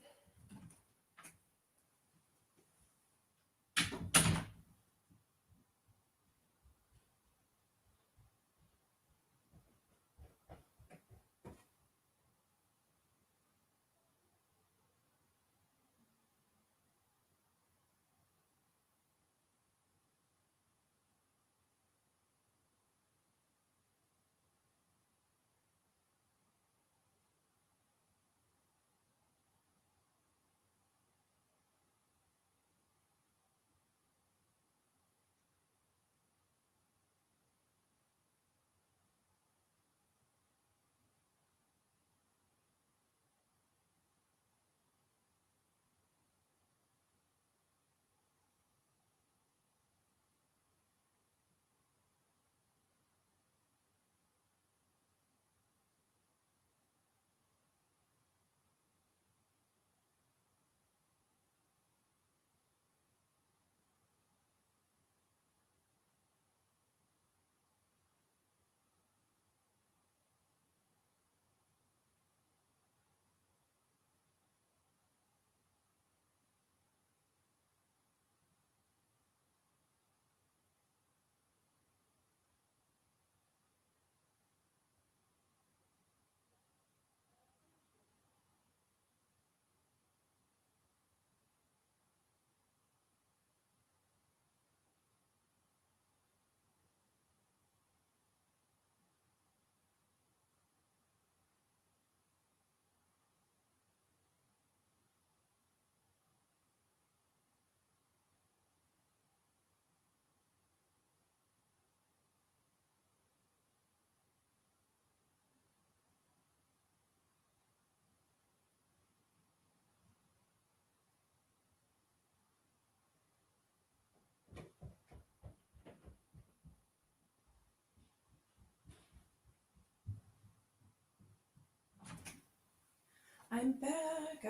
I'm back.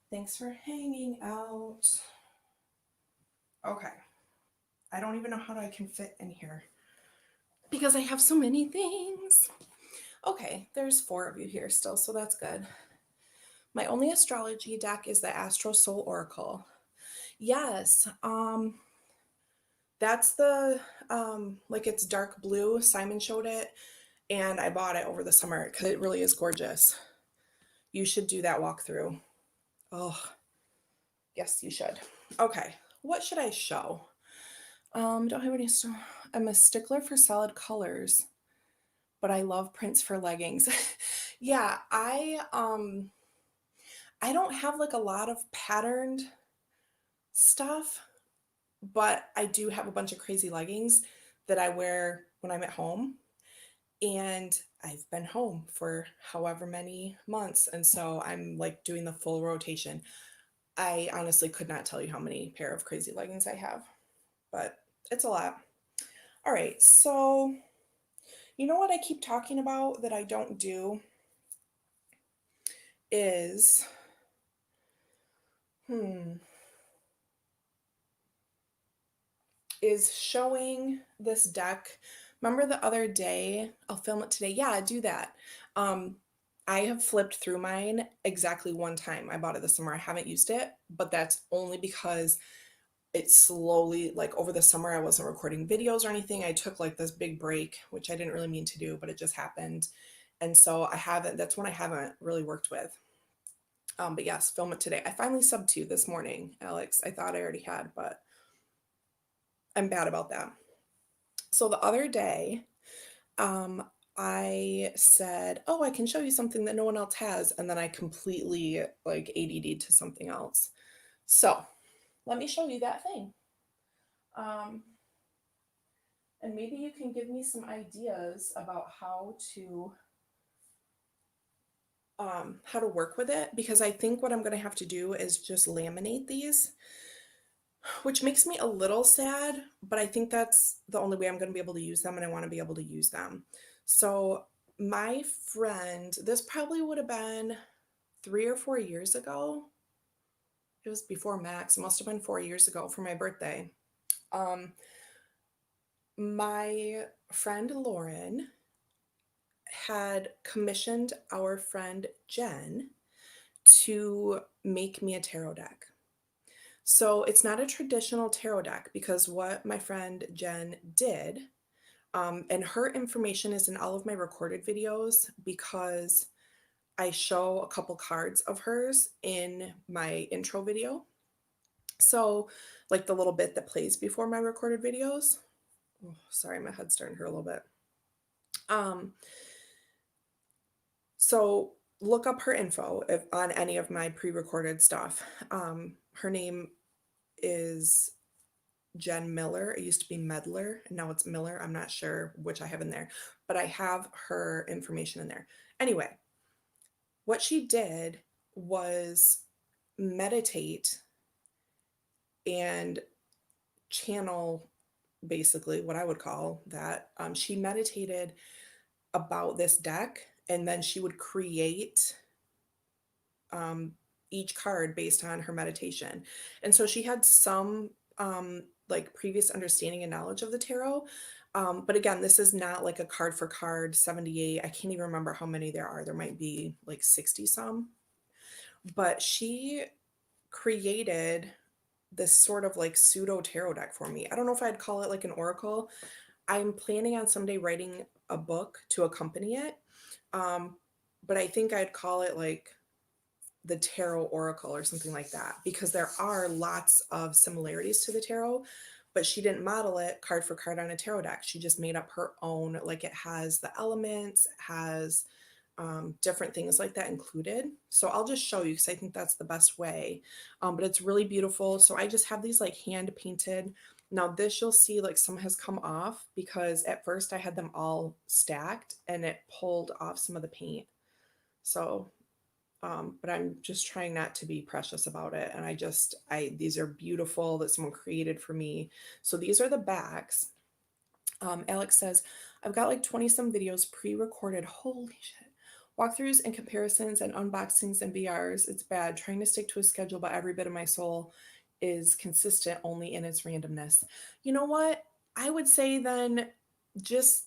Thanks for hanging out. Okay. I don't even know how I can fit in here because I have so many things. Okay, there's 4 of you here still, so that's good. My only astrology deck is the Astro Soul Oracle. Yes, that's the like it's dark blue. Simon showed it and I bought it over the summer because it really is gorgeous. You should do that walkthrough. Oh, yes, you should. Okay, what should I show? Don't have any. I'm a stickler for solid colors, but I love prints for leggings. Yeah, I don't have like a lot of patterned stuff, but I do have a bunch of crazy leggings that I wear when I'm at home. and I've been home for however many months, and so I'm like doing the full rotation. I honestly could not tell you how many pair of crazy leggings I have, but it's a lot. All right, so you know what I keep talking about that I don't do is, hmm, is showing this deck. Remember the other day? I'll film it today. Yeah, do that. Um, I have flipped through mine exactly one time. I bought it this summer. I haven't used it, but that's only because it slowly, like over the summer, I wasn't recording videos or anything. I took like this big break, which I didn't really mean to do, but it just happened. And so I haven't, that's one I haven't really worked with. But yes, film it today. I finally subbed to you this morning, Alex. I thought I already had, but I'm bad about that. So the other day, um, I said, "Oh, I can show you something that no one else has," and then I completely like ADD to something else. So let me show you that thing. Um, and maybe you can give me some ideas about how to work with it, because I think what I'm going to have to do is just laminate these, which makes me a little sad, but I think that's the only way I'm going to be able to use them, and I want to be able to use them. So my friend, this probably would have been 3 or 4 years ago. It was before Max. It must have been 4 years ago for my birthday. Um, my friend Lauren had commissioned our friend Jen to make me a tarot deck. So it's not a traditional tarot deck, because what my friend Jen did, and her information is in all of my recorded videos, because I show a couple cards of hers in my intro video. So, like the little bit that plays before my recorded videos. Oh, sorry, my head's starting to hurt a little bit. Um, so look up her info on any of my pre-recorded stuff. Her name is Jenn Miller. It used to be Medler, and now it's Miller. I'm not sure which I have in there, but I have her information in there. Anyway, what she did was meditate and channel, basically what I would call that. She meditated about this deck, and then she would create um, each card based on her meditation. And so she had some like previous understanding and knowledge of the tarot. But again, this is not like a card for card 78. I can't even remember how many there are. There might be like 60 some. But she created this sort of like pseudo tarot deck for me. I don't know if I'd call it like an oracle. I'm planning on someday writing a book to accompany it. Um, but I think I'd call it like the tarot oracle or something like that, because there are lots of similarities to the tarot, but she didn't model it card for card on a tarot deck. She just made up her own, like it has the elements, has different things like that included. So I'll just show you, because I think that's the best way. But it's really beautiful. So I just have these like hand painted. Now this, you'll see like some has come off, because at first I had them all stacked and it pulled off some of the paint. So but I'm just trying not to be precious about it. And these are beautiful that someone created for me. So these are the backs. Alex says, I've got like 20 some videos pre-recorded. Holy shit. Walkthroughs and comparisons and unboxings and BRs. It's bad. Trying to stick to a schedule, but every bit of my soul is consistent only in its randomness. You know what? I would say then just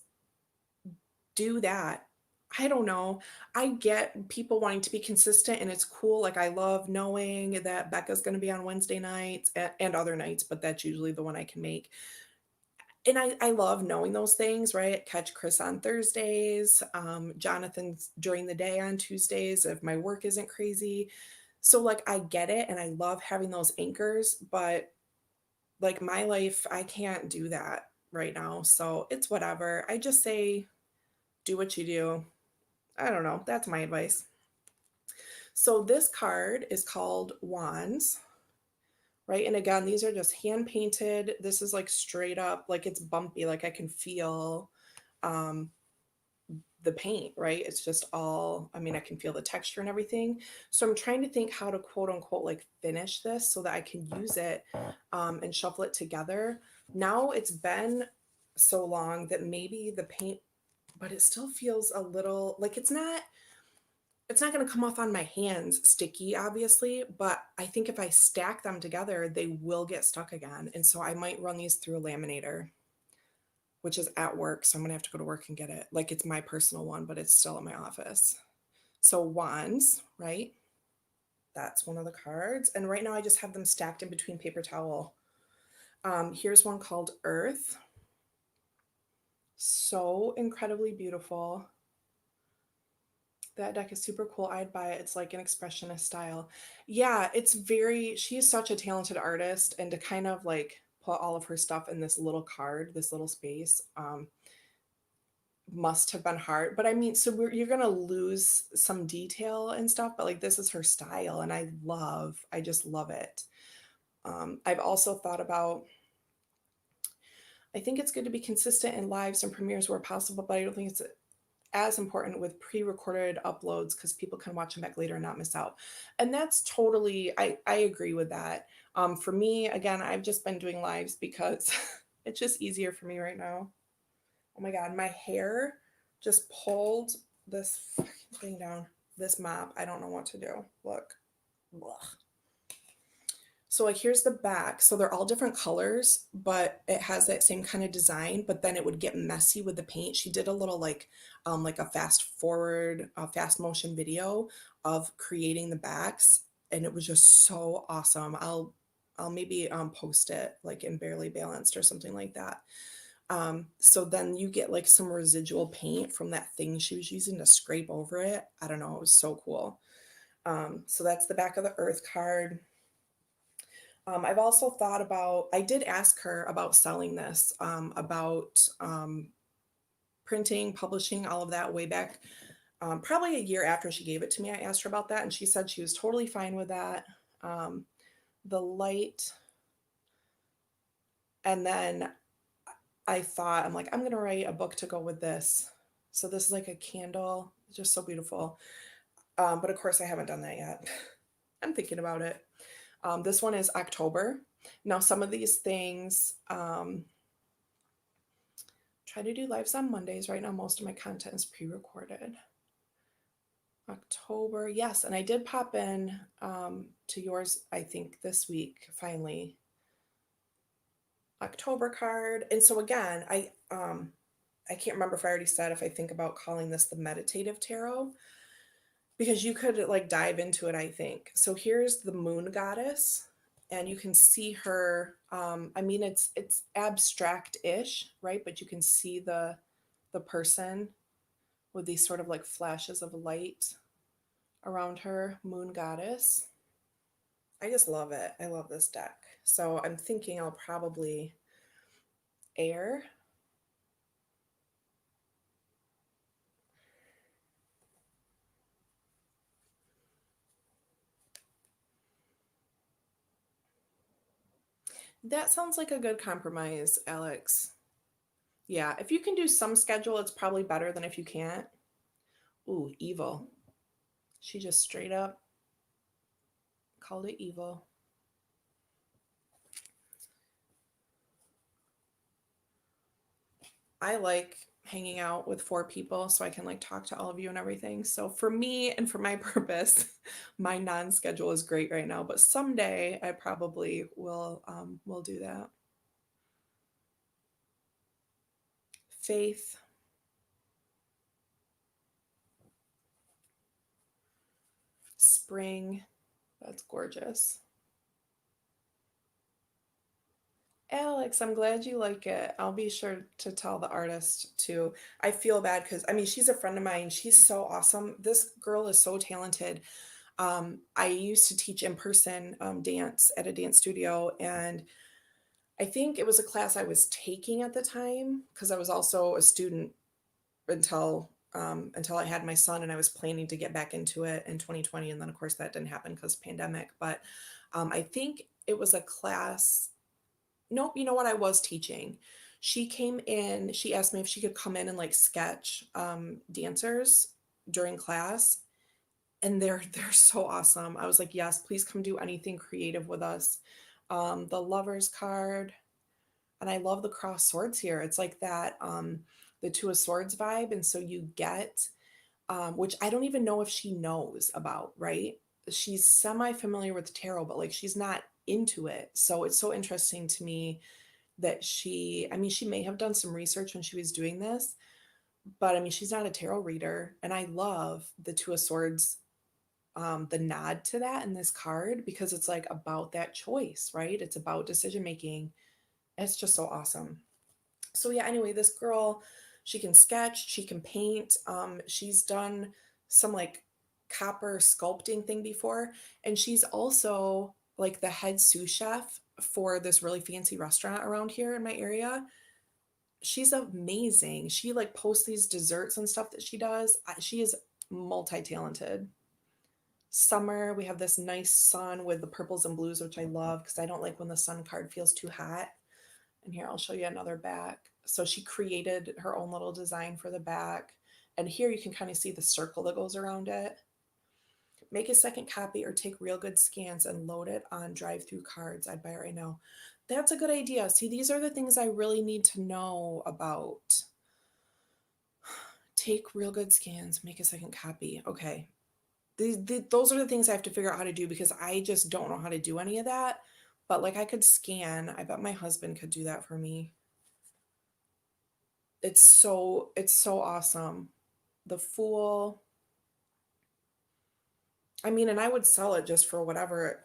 do that. I don't know. I get people wanting to be consistent, and it's cool. Like I love knowing that Becca's going to be on Wednesday nights and other nights, but that's usually the one I can make. And I love knowing those things, right? Catch Chris on Thursdays, Jonathan's during the day on Tuesdays if my work isn't crazy. So like I get it, and I love having those anchors, but like my life, I can't do that right now. So it's whatever. I just say do what you do. I don't know. That's my advice. So this card is called Wands, right? And again, these are just hand painted. This is like straight up, like it's bumpy, like I can feel um, the paint, right? It's just all, I mean, I can feel the texture and everything. So I'm trying to think how to quote unquote like finish this so that I can use it and shuffle it together. Now it's been so long that maybe the paint, but it still feels a little like it's not going to come off on my hands sticky, obviously, but I think if I stack them together, they will get stuck again. And so I might run these through a laminator, which is at work. So I'm going to have to go to work and get it. Like it's my personal one, but it's still in my office. So wands, right? That's one of the cards. And right now I just have them stacked in between paper towel. Here's one called Earth. So incredibly beautiful. That deck is super cool. I'd buy it. It's like an expressionist style. Yeah, it's very, she's such a talented artist. And to kind of like put all of her stuff in this little card, this little space, must have been hard. But I mean, so you're going to lose some detail and stuff, but like this is her style. And I just love it. I've also thought about, I think it's good to be consistent in lives and premieres where possible, but I don't think it's as important with pre-recorded uploads because people can watch them back later and not miss out. And that's totally, I agree with that. For me, again, I've just been doing lives because it's just easier for me right now. Oh my God, my hair just pulled this fucking thing down. This mop, I don't know what to do. Look. Ugh. So like here's the back. So they're all different colors, but it has that same kind of design, but then it would get messy with the paint. She did a little like a fast motion video of creating the backs and it was just so awesome. I'll maybe post it like in Barely Balanced or something like that. So then you get like some residual paint from that thing she was using to scrape over it. I don't know, it was so cool. So that's the back of the Earth card. I've also thought about, I did ask her about selling this, about printing, publishing, all of that way back. Probably a year after she gave it to me, I asked her about that, and she said she was totally fine with that. The light, and then I thought, I'm like, I'm going to write a book to go with this. So this is like a candle, just so beautiful. But of course, I haven't done that yet. I'm thinking about it. This one is October. Now, some of these things, try to do lives on Mondays. Right now, most of my content is pre-recorded. October, yes. And I did pop in to yours, I think, this week, finally. October card. And so again, I can't remember if I already said if I think about calling this the meditative tarot, because you could like dive into it, I think. So here's the moon goddess, and you can see her. I mean, it's abstract-ish, right? But you can see the person with these sort of like flashes of light around her. Moon goddess. I just love it. I love this deck. So I'm thinking I'll probably air. That sounds like a good compromise, Alex. Yeah, if you can do some schedule, it's probably better than if you can't. Ooh, evil. She just straight up called it evil. I like hanging out with four people so I can like talk to all of you and everything. So for me and for my purpose, my non-schedule is great right now, but someday I probably will do that. Faith. Spring. That's gorgeous. Alex, I'm glad you like it. I'll be sure to tell the artist too. I feel bad because I mean she's a friend of mine. She's so awesome. This girl is so talented. I used to teach in person dance at a dance studio, and I think it was a class I was taking at the time because I was also a student until I had my son, and I was planning to get back into it in 2020, and then of course that didn't happen because pandemic. But I think it was a class. Nope, you know what? I was teaching. She came in, she asked me if she could come in and like sketch dancers during class, and they're so awesome. I was like, "Yes, please come do anything creative with us." The lovers card, and I love the cross swords here. It's like that the two of swords vibe, and so you get which I don't even know if she knows about, right? She's semi familiar with tarot, but like she's not into it. So it's so interesting to me that I mean, she may have done some research when she was doing this, but I mean, she's not a tarot reader. And I love the Two of Swords, the nod to that in this card because it's like about that choice, right? It's about decision making. It's just so awesome. So yeah, anyway, this girl, she can sketch, she can paint. She's done some like copper sculpting thing before, and she's also like the head sous chef for this really fancy restaurant around here in my area. She's amazing. She like posts these desserts and stuff that she does. She is multi-talented. Summer, we have this nice sun with the purples and blues, which I love because I don't like when the sun card feels too hot. And here, I'll show you another back. So she created her own little design for the back. And here you can kind of see the circle that goes around it. Make a second copy or take real good scans and load it on drive-through cards. I'd buy it right now. That's a good idea. See, these are the things I really need to know about. Take real good scans, make a second copy. Okay. Those are the things I have to figure out how to do because I just don't know how to do any of that. But like I could scan. I bet my husband could do that for me. It's so awesome. The Fool. I mean, and I would sell it just for whatever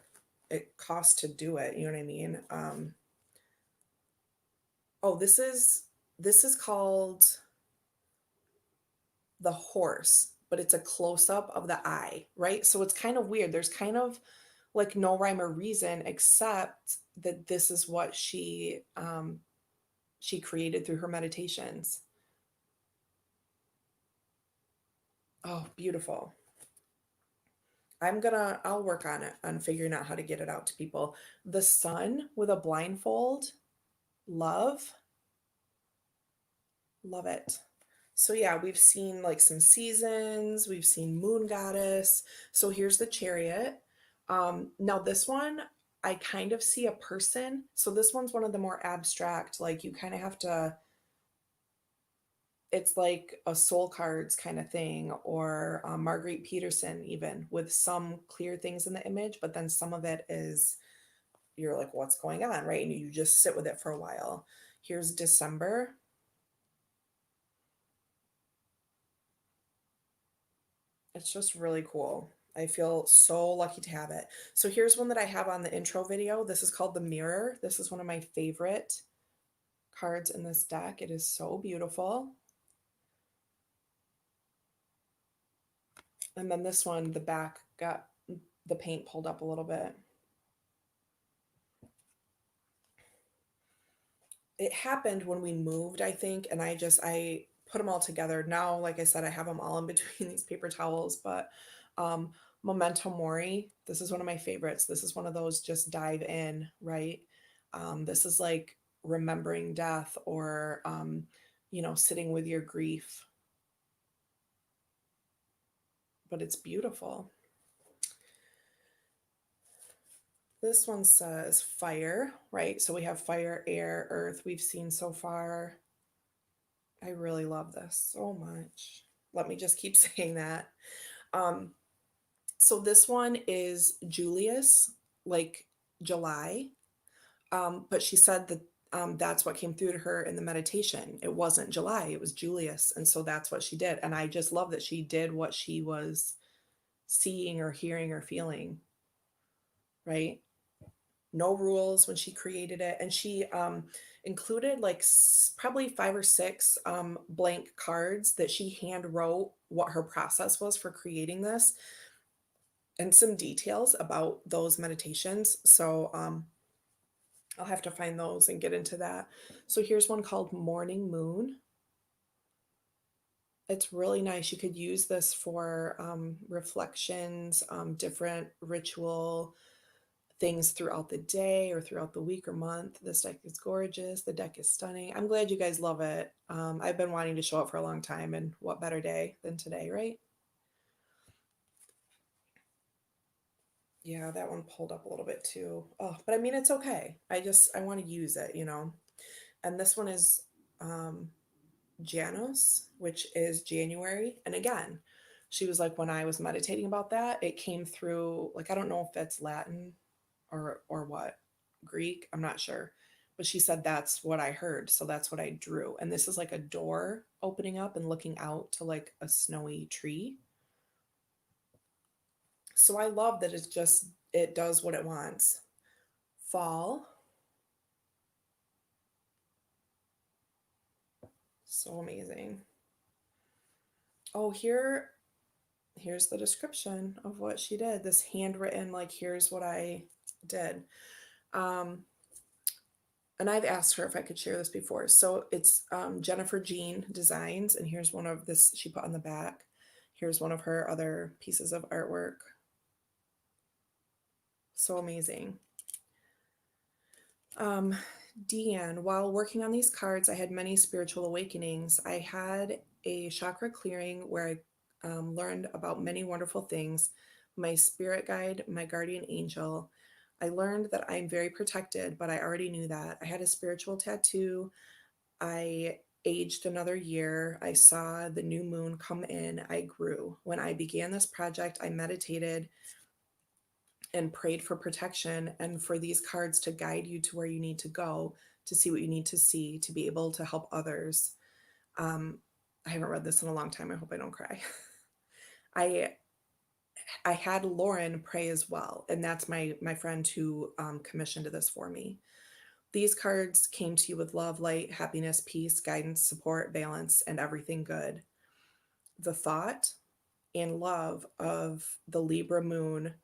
it costs to do it. You know what I mean? Oh, this is called the horse, but it's a close up of the eye, right? So it's kind of weird. There's kind of like no rhyme or reason except that this is what she created through her meditations. Oh, beautiful. I'll work on it, on figuring out how to get it out to people. The sun with a blindfold, love, love it. So yeah, we've seen like some seasons, we've seen moon goddess. So here's the chariot. Now this one, I kind of see a person. So this one's one of the more abstract, like you kind of have to, it's like a soul cards kind of thing, or Marguerite Peterson, even with some clear things in the image, but then some of it is you're like, what's going on, right? And you just sit with it for a while. Here's December. It's just really cool. I feel so lucky to have it. So here's one that I have on the intro video. This is called the Mirror. This is one of my favorite cards in this deck. It is so beautiful. And then this one, the back got the paint pulled up a little bit. It happened when we moved, I think, and I put them all together. Now, like I said, I have them all in between these paper towels, but um Memento Mori, this is one of my favorites. This is one of those just dive in, right? This is like remembering death or sitting with your grief, but it's beautiful. This one says fire, right? So we have fire, air, earth we've seen so far. I really love this so much. Let me just keep saying that. Um, so this one is Julius, like July. But she said that that's what came through to her in the meditation. It wasn't July, it was Julius. And so that's what she did. And I just love that she did what she was seeing or hearing or feeling, right? No rules when she created it. And she included like probably 5 or 6 blank cards that she hand wrote what her process was for creating this and some details about those meditations. So I'll have to find those and get into that. So here's one called Morning Moon. It's really nice. You could use this for reflections, different ritual things throughout the day or throughout the week or month. This deck is gorgeous. The deck is stunning. I'm glad you guys love it. I've been wanting to show it for a long time, and what better day than today, right? Yeah, that one pulled up a little bit too. Oh, but I mean, it's okay. I want to use it, you know. And this one is um, Janos, which is January. And again, she was like, when I was meditating about that, it came through, like, I don't know if it's Latin or what, Greek, I'm not sure. But she said that's what I heard, so that's what I drew. And this is like a door opening up and looking out to like a snowy tree. So I love that it does what it wants. Fall, so amazing. Oh, here's the description of what she did. This handwritten, like, here's what I did. Um, and I've asked her if I could share this before. So it's Jennifer Jean Designs, and here's one of this she put on the back. Here's one of her other pieces of artwork. So amazing. Um, Deanne, while working on these cards, I had many spiritual awakenings. I had a chakra clearing where I learned about many wonderful things. My spirit guide, my guardian angel. I learned that I'm very protected, but I already knew that. I had a spiritual tattoo. I aged another year. I saw the new moon come in. I grew. When I began this project, I meditated and prayed for protection and for these cards to guide you to where you need to go, to see what you need to see, to be able to help others. Um, I haven't read this in a long time. I hope I don't cry. I I had Lauren pray as well, and that's my friend who commissioned this for me. These cards came to you with love, light, happiness, peace, guidance, support, balance, and everything good. The thought and love of the Libra moon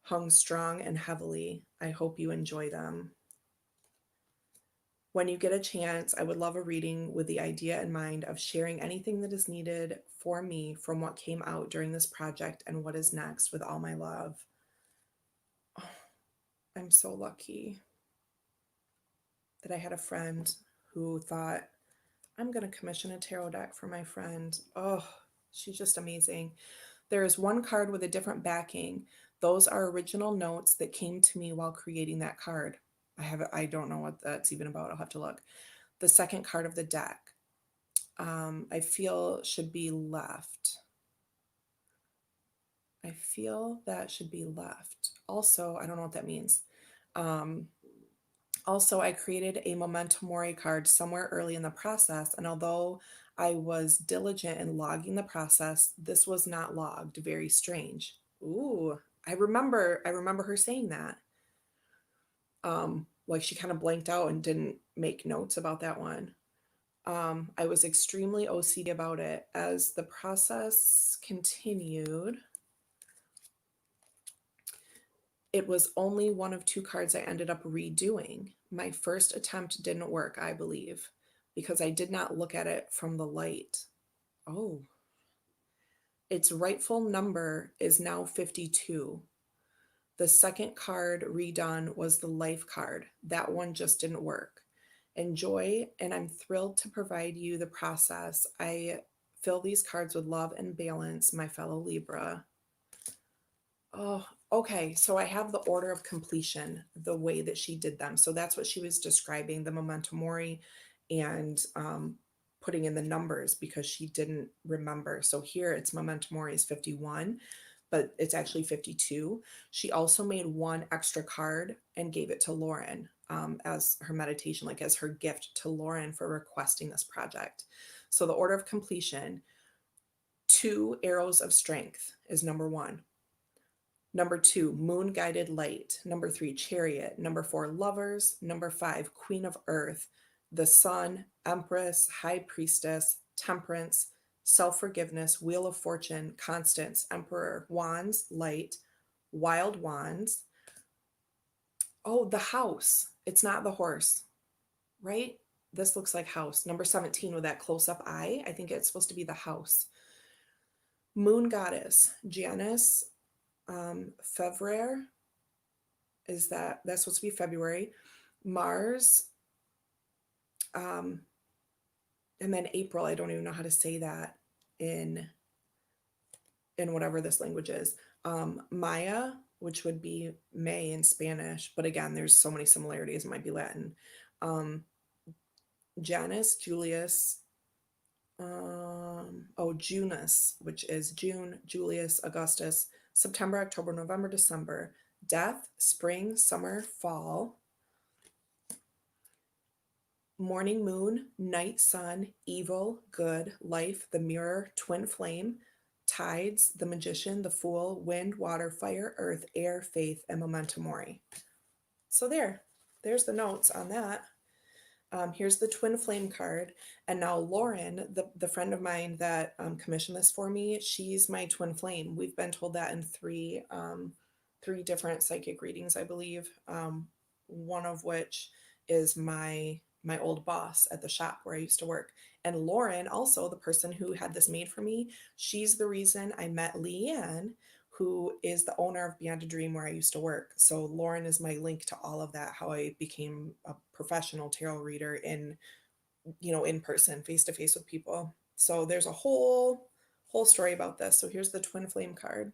hung strong and heavily. I hope you enjoy them. When you get a chance, I would love a reading with the idea in mind of sharing anything that is needed for me from what came out during this project and what is next with all my love. Oh, I'm so lucky that I had a friend who thought, I'm going to commission a tarot deck for my friend. Oh, she's just amazing. There is one card with a different backing. Those are original notes that came to me while creating that card. I don't know what that's even about. I'll have to look. The second card of the deck, I feel should be left. I feel that should be left. Also, I don't know what that means. Um, Also, I created a memento mori card somewhere early in the process, and although I was diligent in logging the process, this was not logged. Very strange. Ooh, I remember her saying that. Like she kind of blanked out and didn't make notes about that one. I was extremely OCD about it. As the process continued, it was only one of two cards I ended up redoing. My first attempt didn't work, I believe, because I did not look at it from the light. Oh, its rightful number is now 52. The second card redone was the life card. That one just didn't work. Enjoy, and I'm thrilled to provide you the process. I fill these cards with love and balance, my fellow Libra. Oh, okay. So I have the order of completion, the way that she did them. So that's what she was describing, the memento mori, and putting in the numbers because she didn't remember. So here it's memento mori is 51, but it's actually 52. She also made one extra card and gave it to Lauren as her meditation, like as her gift to Lauren for requesting this project. So the order of completion, two arrows of strength is number one. Number two, moon guided light. Number three, chariot. Number four, lovers. Number five, queen of earth. The sun, empress, high priestess, temperance, self forgiveness, wheel of fortune, constance, emperor, wands, light, wild wands. Oh, the house. It's not the horse, right? This looks like house. Number 17 with that close up eye. I think it's supposed to be the house. Moon goddess, Janice Fevrier. is that's supposed to be February. Mars, um, and then April, I don't even know how to say that in whatever this language is. Maya, which would be May in Spanish, but again, there's so many similarities. It might be Latin. Um, Janus, Julius, Junus, which is June, Julius, Augustus, September, October, November, December. Death, spring, summer, fall. Morning moon, night sun, evil, good, life, the mirror, twin flame, tides, the magician, the fool, wind, water, fire, earth, air, faith, and memento mori. So there's the notes on that. Here's the twin flame card. And now Lauren, the friend of mine that commissioned this for me, she's my twin flame. We've been told that in three different psychic readings, I believe. One of which is my old boss at the shop where I used to work. And Lauren, also the person who had this made for me, she's the reason I met Leanne, who is the owner of Beyond a Dream where I used to work. So Lauren is my link to all of that, how I became a professional tarot reader in, in person, face to face with people. So there's a whole story about this. So here's the twin flame card.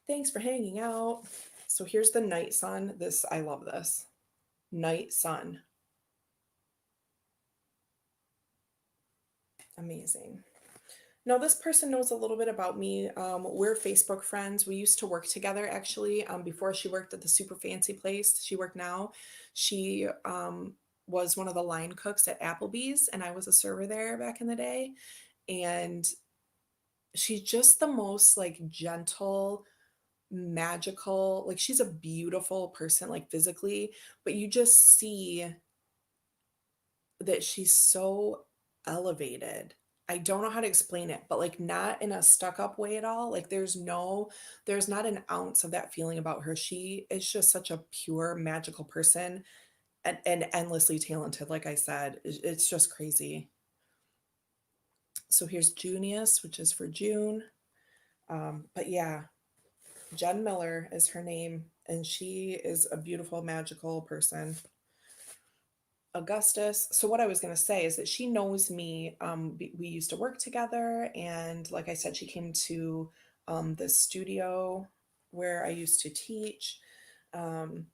Thanks for hanging out. So here's the night sun. I love this. Night sun. Amazing. Now, this person knows a little bit about me. We're Facebook friends. We used to work together actually. Before she worked at the super fancy place she worked now, she was one of the line cooks at Applebee's, and I was a server there back in the day. And she's just the most like gentle, magical, like she's a beautiful person, like physically, but you just see that she's so elevated. I don't know how to explain it, but like not in a stuck up way at all. Like there's not an ounce of that feeling about her. She is just such a pure, magical person and endlessly talented. Like I said, it's just crazy. So here's Junius, which is for June. But yeah, Jenn Miller is her name, and she is a beautiful, magical person. Augustus. So what I was going to say is that she knows me. We used to work together, and like I said, she came to the studio where I used to teach. Um,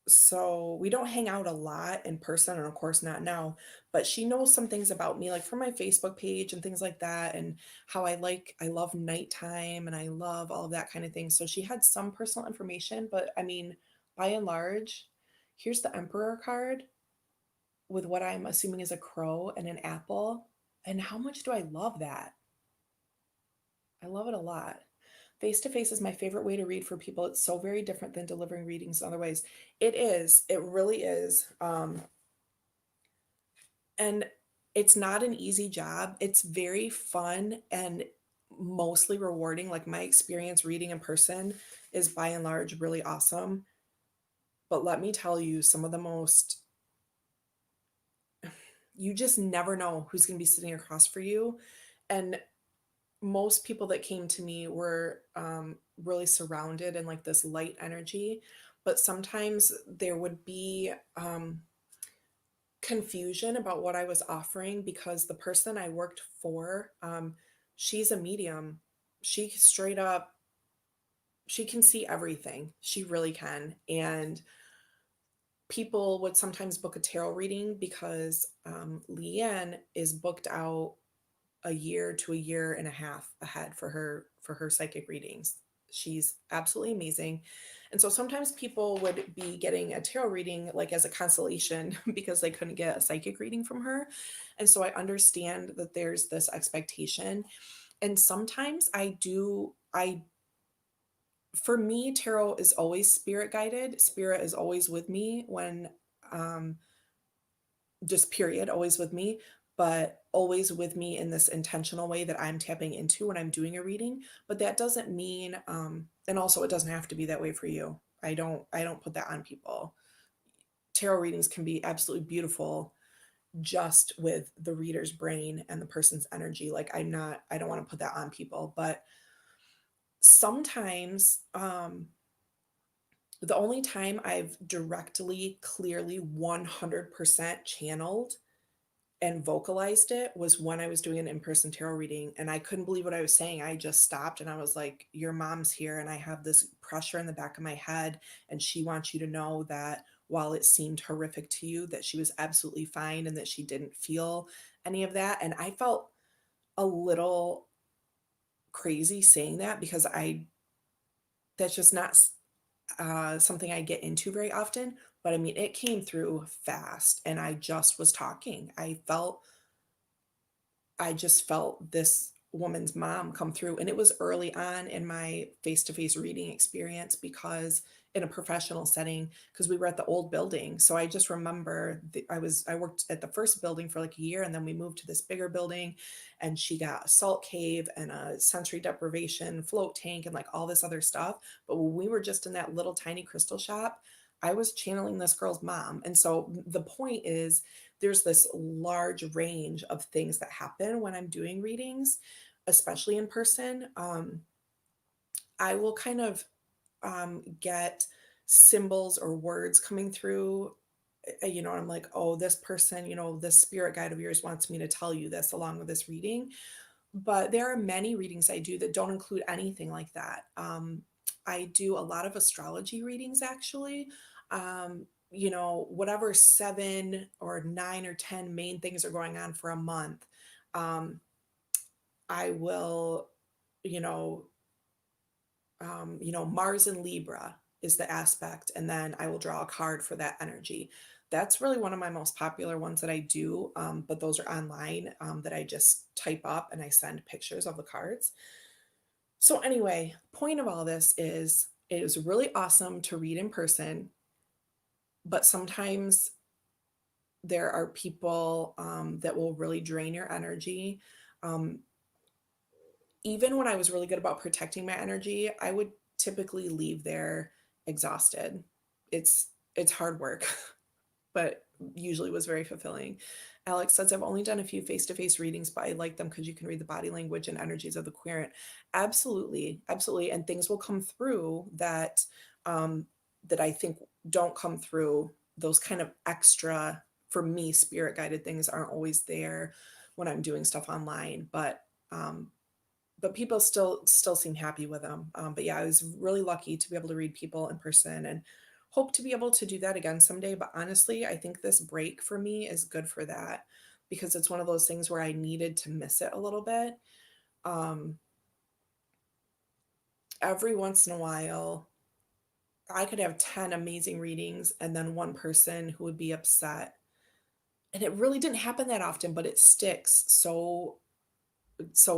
so we don't hang out a lot in person, and of course not now, but she knows some things about me, like from my Facebook page and things like that, and how I love nighttime and I love all of that kind of thing. So she had some personal information, but I mean, by and large, here's the Emperor card with what I'm assuming is a crow and an apple. And how much do I love that? I love it a lot. Face to face is my favorite way to read for people. It's so very different than delivering readings in other ways. It is. It really is. And it's not an easy job. It's very fun and mostly rewarding. Like my experience reading in person is by and large really awesome. But let me tell you, some of the most, you just never know who's going to be sitting across for you. And most people that came to me were really surrounded in like this light energy, but sometimes there would be confusion about what I was offering because the person I worked for, she's a medium. She straight up, she can see everything. She really can. And people would sometimes book a tarot reading because Leanne is booked out a year to a year and a half ahead for her psychic readings. She's absolutely amazing. And so sometimes people would be getting a tarot reading like as a consolation because they couldn't get a psychic reading from her. And so I understand that there's this expectation. And sometimes I for me, tarot is always spirit guided. Spirit is always with me when um just period, always with me, but always with me in this intentional way that I'm tapping into when I'm doing a reading. But that doesn't mean, and also it doesn't have to be that way for you. I don't put that on people. Tarot readings can be absolutely beautiful just with the reader's brain and the person's energy. Like I don't want to put that on people, but sometimes the only time I've directly, clearly 100% channeled and vocalized it was when I was doing an in-person tarot reading and I couldn't believe what I was saying. I just stopped and I was like, your mom's here and I have this pressure in the back of my head and she wants you to know that while it seemed horrific to you, that she was absolutely fine and that she didn't feel any of that. And I felt a little crazy saying that because that's just not something I get into very often. But I mean, it came through fast and I just was talking. I just felt this woman's mom come through. And it was early on in my face to face reading experience because in a professional setting, because we were at the old building. So I just remember I worked at the first building for like a year and then we moved to this bigger building and she got a salt cave and a sensory deprivation float tank and like all this other stuff. But when we were just in that little tiny crystal shop, I was channeling this girl's mom. And so the point is there's this large range of things that happen when I'm doing readings, especially in person. I will kind of get symbols or words coming through. I'm like, oh, this person, this spirit guide of yours wants me to tell you this along with this reading. But there are many readings I do that don't include anything like that. I do a lot of astrology readings actually. Whatever 7 or 9 or 10 main things are going on for a month. I will, you know, Mars in Libra is the aspect, and then I will draw a card for that energy. That's really one of my most popular ones that I do, but those are online that I just type up and I send pictures of the cards. So, anyway, point of all this is it is really awesome to read in person, but sometimes there are people that will really drain your energy. Um, Even when I was really good about protecting my energy, I would typically leave there exhausted. It's hard work, but usually was very fulfilling. Alex says, I've only done a few face-to-face readings, but I like them because you can read the body language and energies of the querent. Absolutely, absolutely. And things will come through that I think don't come through. Those kind of extra, for me, spirit guided things aren't always there when I'm doing stuff online. But people still seem happy with them. But yeah, I was really lucky to be able to read people in person and hope to be able to do that again someday. But honestly, I think this break for me is good for that because it's one of those things where I needed to miss it a little bit. Um, every once in a while, I could have 10 amazing readings and then one person who would be upset. And it really didn't happen that often, but it sticks so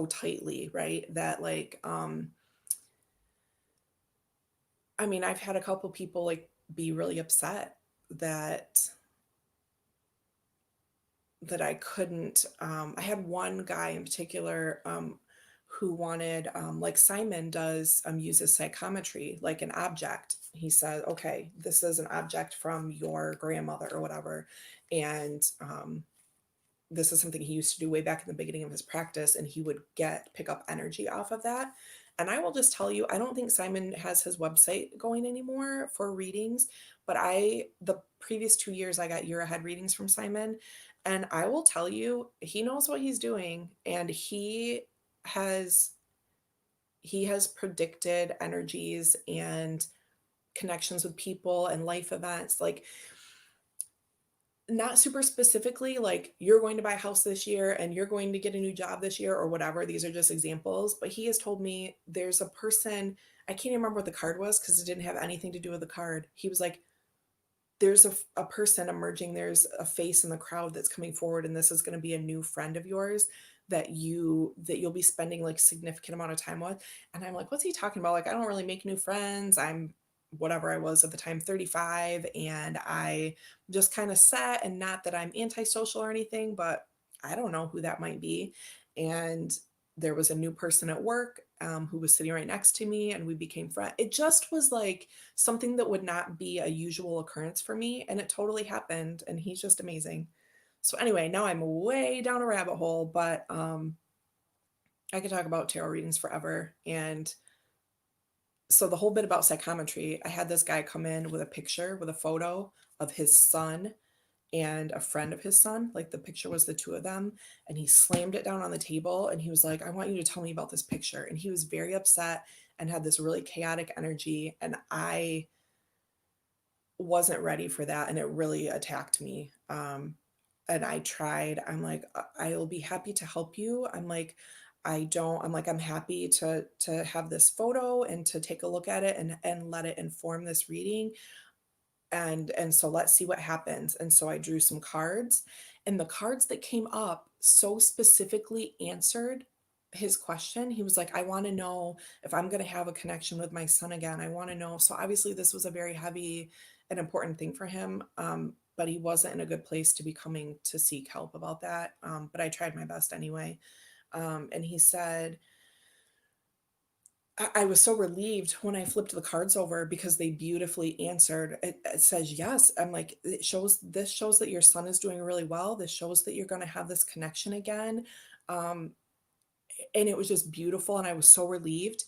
tightly, right? That like I mean, I've had a couple people like be really upset that I couldn't I had one guy in particular who wanted like Simon does uses psychometry like an object. He said, "Okay, this is an object from your grandmother or whatever." And this is something he used to do way back in the beginning of his practice, and he would pick up energy off of that. And I will just tell you, I don't think Simon has his website going anymore for readings, but the previous 2 years I got year ahead readings from Simon, and I will tell you, he knows what he's doing, and has he has predicted energies and connections with people and life events. Like not super specifically like you're going to buy a house this year and you're going to get a new job this year or whatever. These are just examples, but he has told me there's a person, I can't even remember what the card was because it didn't have anything to do with the card. He was like, there's a person emerging, there's a face in the crowd that's coming forward, and this is going to be a new friend of yours that you'll be spending like significant amount of time with. And I'm like, what's he talking about? Like, I don't really make new friends. I'm whatever I was at the time, 35, and I just kind of set, and not that I'm antisocial or anything, but I don't know who that might be. And there was a new person at work who was sitting right next to me, and we became friends. It just was like something that would not be a usual occurrence for me, and it totally happened, and he's just amazing. So anyway, now I'm way down a rabbit hole, but I could talk about tarot readings forever. And so the whole bit about psychometry, I had this guy come in with a picture with a photo of his son and a friend of his son. Like the picture was the two of them. And he slammed it down on the table and he was like, I want you to tell me about this picture. And he was very upset and had this really chaotic energy. And I wasn't ready for that. And it really attacked me. And I tried, I'm like, I'll be happy to help you. I'm like, I'm like, I'm happy to have this photo and to take a look at it and let it inform this reading. And so let's see what happens. And so I drew some cards, and the cards that came up so specifically answered his question. He was like, I want to know if I'm going to have a connection with my son again. I want to know. So obviously this was a very heavy and important thing for him. But he wasn't in a good place to be coming to seek help about that. But I tried my best anyway. And he said, I was so relieved when I flipped the cards over because they beautifully answered. It says yes. I'm like, this shows that your son is doing really well. This shows that you're going to have this connection again. Um, and it was just beautiful. And I was so relieved.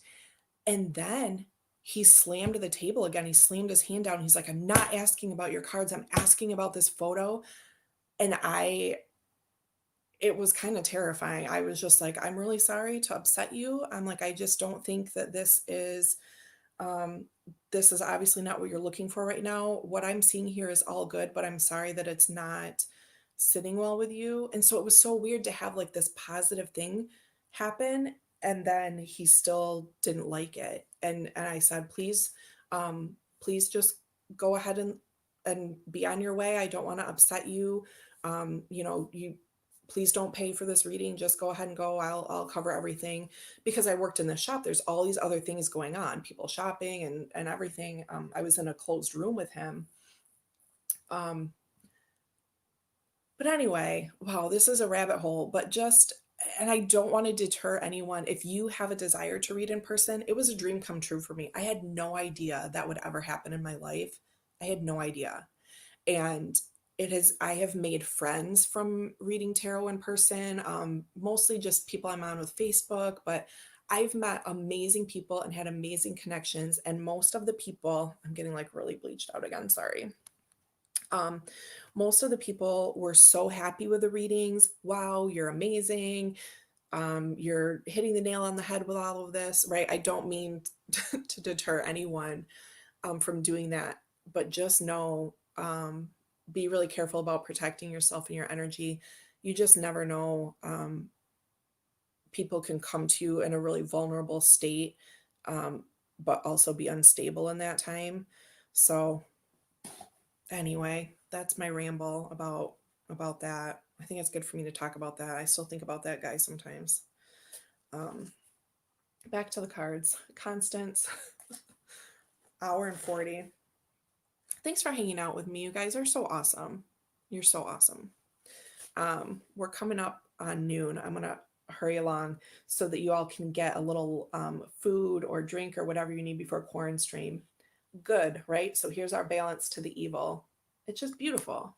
And then he slammed the table again. He slammed his hand down. He's like, I'm not asking about your cards. I'm asking about this photo. And it was kind of terrifying. I was just like, I'm really sorry to upset you. I'm like, I just don't think that um, this is obviously not what you're looking for right now. What I'm seeing here is all good, but I'm sorry that it's not sitting well with you. And so it was so weird to have like this positive thing happen. And then he still didn't like it. And I said, please just go ahead and be on your way. I don't want to upset you. You please don't pay for this reading. Just go ahead and go. I'll cover everything, because I worked in the shop. There's all these other things going on, people shopping and everything. I was in a closed room with him. Um, but anyway, wow, this is a rabbit hole, but just, and I don't want to deter anyone. If you have a desire to read in person, it was a dream come true for me. I had no idea that would ever happen in my life. I had no idea. And I have made friends from reading tarot in person, mostly just people I'm on with Facebook, but I've met amazing people and had amazing connections. And most of the people, I'm getting like really bleached out again, sorry. Um, most of the people were so happy with the readings. Wow, you're amazing. You're hitting the nail on the head with all of this, right? I don't mean to deter anyone from doing that, but just know, be really careful about protecting yourself and your energy. You just never know. People can come to you in a really vulnerable state, um, but also be unstable in that time. So anyway, that's my ramble about that. I think it's good for me to talk about that. I still think about that guy sometimes. Um, Back to the cards. Constance, hour and 40. Thanks for hanging out with me. You guys are so awesome. You're so awesome. We're coming up on noon. I'm going to hurry along so that you all can get a little food or drink or whatever you need before Quarren stream. Good, right? So here's our balance to the evil. It's just beautiful.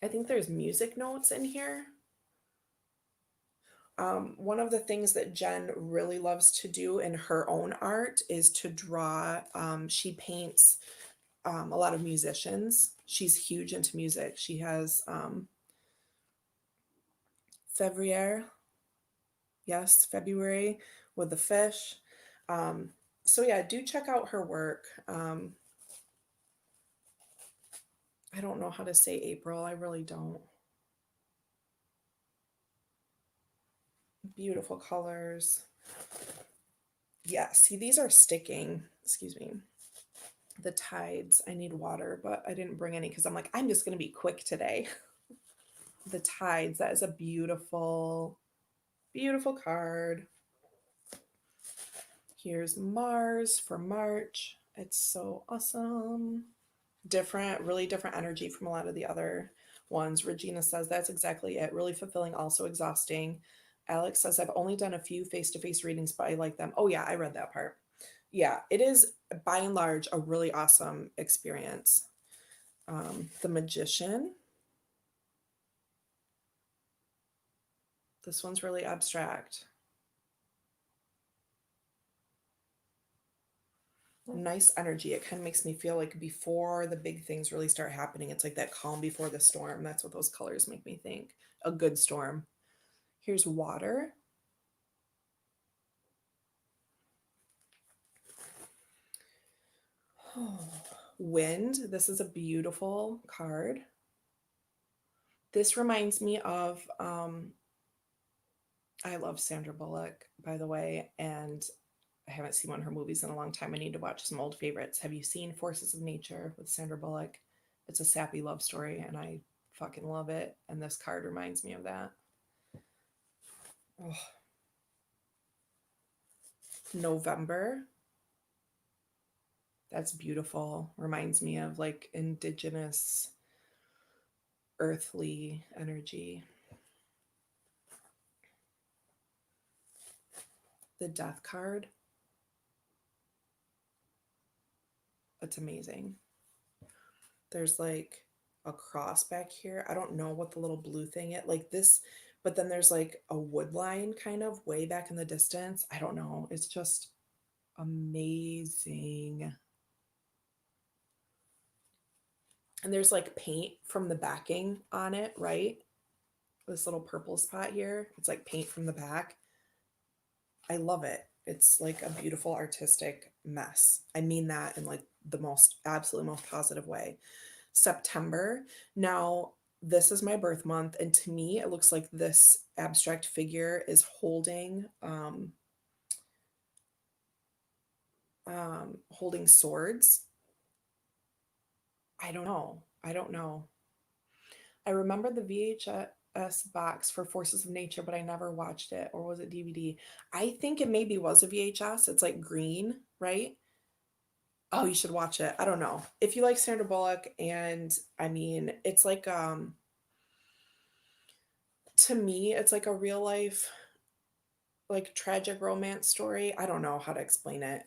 I think there's music notes in here. One of the things that Jenn really loves to do in her own art is to draw. She paints a lot of musicians. She's huge into music. She has February, yes, February with the fish. So yeah, do check out her work. I don't know how to say April. I really don't. Beautiful colors. Yeah, see, these are sticking. Excuse me. The tides. I need water, but I didn't bring any because I'm like, I'm just going to be quick today. The tides. That is a beautiful, beautiful card. Here's Mars for March. It's so awesome. Different, really different energy from a lot of the other ones. Regina says that's exactly it. Really fulfilling, also exhausting. Alex says I've only done a few face-to-face readings, but I like them. Oh yeah, I read that part. Yeah, it is by and large a really awesome experience. The Magician. This one's really abstract. Nice energy. It kind of makes me feel like before the big things really start happening, it's like that calm before the storm. That's what those colors make me think. A good storm. Here's water. Wind. This is a beautiful card. This reminds me of I love Sandra Bullock, by the way, and I haven't seen one of her movies in a long time. I need to watch some old favorites. Have you seen Forces of Nature with Sandra Bullock? It's a sappy love story, and I fucking love it. And this card reminds me of that. Oh. November. That's beautiful. Reminds me of like indigenous, earthly energy. The death card. It's amazing. There's like a cross back here. I don't know what the little blue thing is. Like this, but then there's like a wood line kind of way back in the distance. I don't know. It's just amazing. And there's like paint from the backing on it, right? This little purple spot here. It's like paint from the back. I love it. It's like a beautiful artistic mess. I mean that in like the most absolutely most positive way. September. Now, this is my birth month, and to me, it looks like this abstract figure is holding swords. I don't know. I don't know. I remember the VHS box for Forces of Nature, but I never watched it, or was it DVD? I think it maybe was a VHS. It's like green, right? Oh, you should watch it. I don't know. If you like Sandra Bullock, and I mean, it's like to me, it's like a real life like tragic romance story. I don't know how to explain it.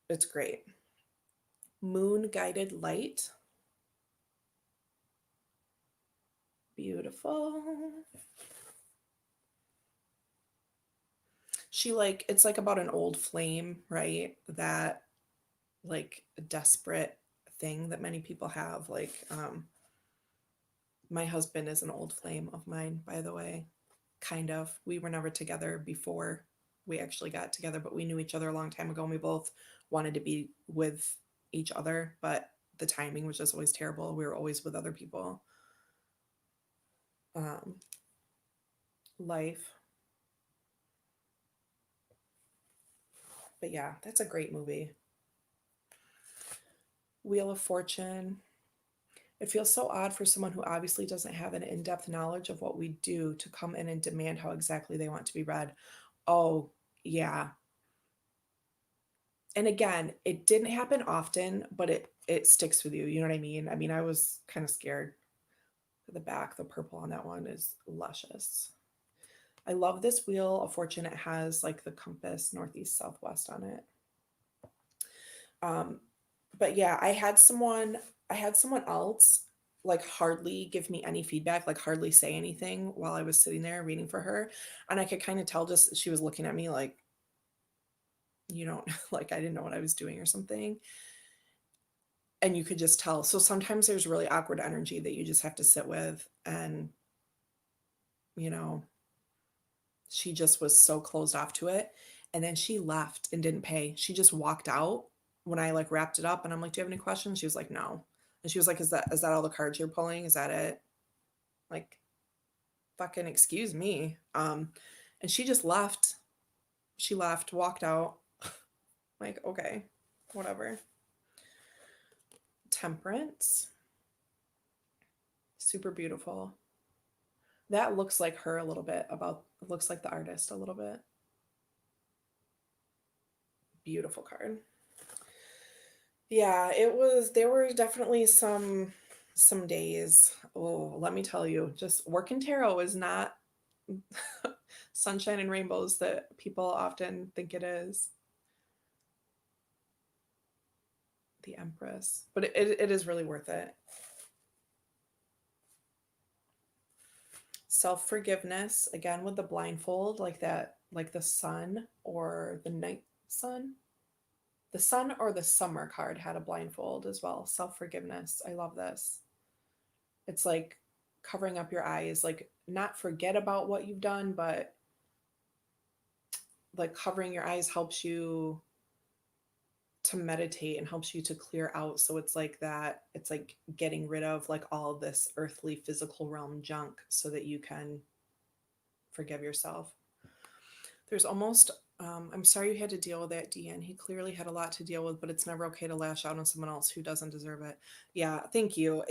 It's great. Moon guided light. Beautiful. She like it's like about an old flame, right? That like a desperate thing that many people have like my husband is an old flame of mine, by the way. Kind of. We were never together before we actually got together, but we knew each other a long time ago and we both wanted to be with each other, but the timing was just always terrible. We were always with other people. Um, life. But yeah, that's a great movie. Wheel of Fortune. It feels so odd for someone who obviously doesn't have an in depth knowledge of what we do to come in and demand how exactly they want to be read. Oh, yeah. And again, it didn't happen often, but it sticks with you. You know what I mean? I mean, I was kind of scared. The back, the purple on that one is luscious. I love this Wheel of Fortune. It has like the compass northeast southwest on it. Um, but yeah, I had someone else like hardly give me any feedback, like hardly say anything while I was sitting there reading for her. And I could kind of tell just she was looking at me like, you don't like I didn't know what I was doing or something. And you could just tell. So sometimes there's really awkward energy that you just have to sit with. And, you know, she just was so closed off to it. And then she left and didn't pay. She just walked out when I like wrapped it up. And I'm like, do you have any questions? She was like, no. And she was like, is that all the cards you're pulling? Is that it? Like, fucking excuse me. And she just left. She left, walked out. Like, okay, whatever. Temperance. Super beautiful. That looks like her a little bit about looks like the artist a little bit. Beautiful card. Yeah, it was there were definitely some days. Oh, let me tell you, just working tarot is not sunshine and rainbows that people often think it is. The Empress. But it is really worth it. Self-forgiveness, again with the blindfold, like that, like the sun or the night sun. The sun or the summer card had a blindfold as well. Self-forgiveness. I love this. It's like covering up your eyes, like not forget about what you've done, but like covering your eyes helps you to meditate and helps you to clear out. So it's like that, it's like getting rid of like all this earthly physical realm junk so that you can forgive yourself. There's almost I'm sorry you had to deal with that, Deanne. He clearly had a lot to deal with, but it's never okay to lash out on someone else who doesn't deserve it. Yeah, thank you.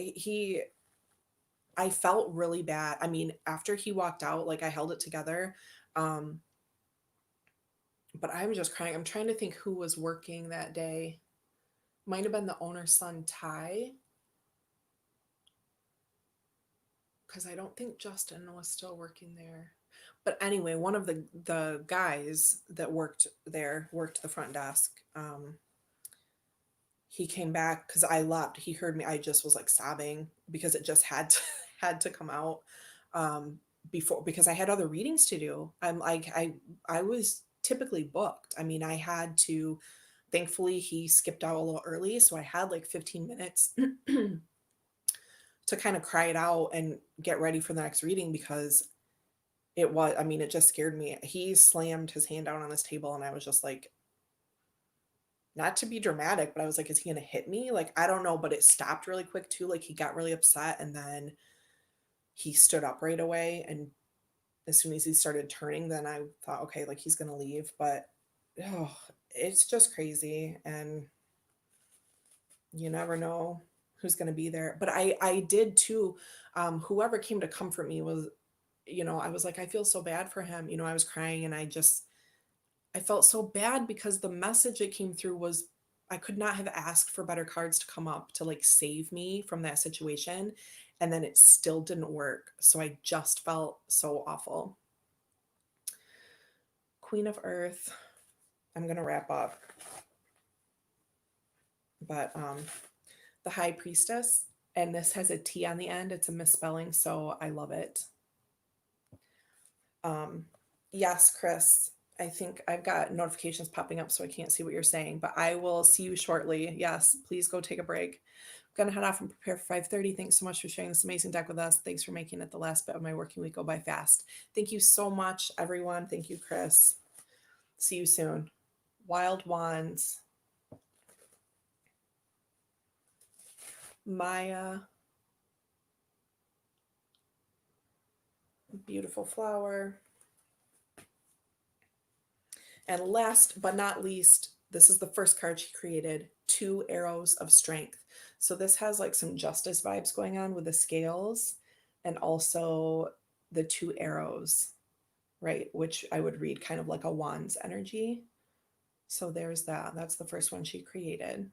I felt really bad. I mean, after he walked out, like I held it together. Um, but I'm just crying. I'm trying to think who was working that day. Might have been the owner's son, Ty, because I don't think Justin was still working there. But anyway, one of the guys that worked there worked the front desk. He came back because I left. He heard me. I just was like sobbing because it just had to had to come out before, because I had other readings to do. I'm like I was typically booked. I mean, I had to. Thankfully, he skipped out a little early, so I had like 15 minutes to kind of cry it out and get ready for the next reading because it was. I mean, it just scared me. He slammed his hand down on this table, and I was just like, not to be dramatic, but I was like, is he gonna hit me? Like, I don't know, but it stopped really quick too. Like he got really upset and then he stood up right away. And as soon as he started turning, then I thought, okay, like he's gonna leave. But oh, it's just crazy. And you never know who's gonna be there. But I did too. Whoever came to comfort me was, I was like, I feel so bad for him. I was crying and I felt so bad because the message that came through was I could not have asked for better cards to come up to like save me from that situation. And then it still didn't work. So I just felt so awful. Queen of Earth. I'm going to wrap up. But the High Priestess, and this has a T on the end. It's a misspelling. So I love it. Yes, Chris. I think I've got notifications popping up, so I can't see what you're saying, but I will see you shortly. Yes, please go take a break. I'm gonna head off and prepare for 5:30. Thanks so much for sharing this amazing deck with us. Thanks for making it the last bit of my working week go by fast. Thank you so much, everyone. Thank you, Chris. See you soon. Wild Wands. Maya. Beautiful flower. And last but not least, this is the first card she created, 2 arrows of strength. So this has like some justice vibes going on with the scales and also the 2 arrows, right? Which I would read kind of like a wand's energy. So there's that. That's the first one she created.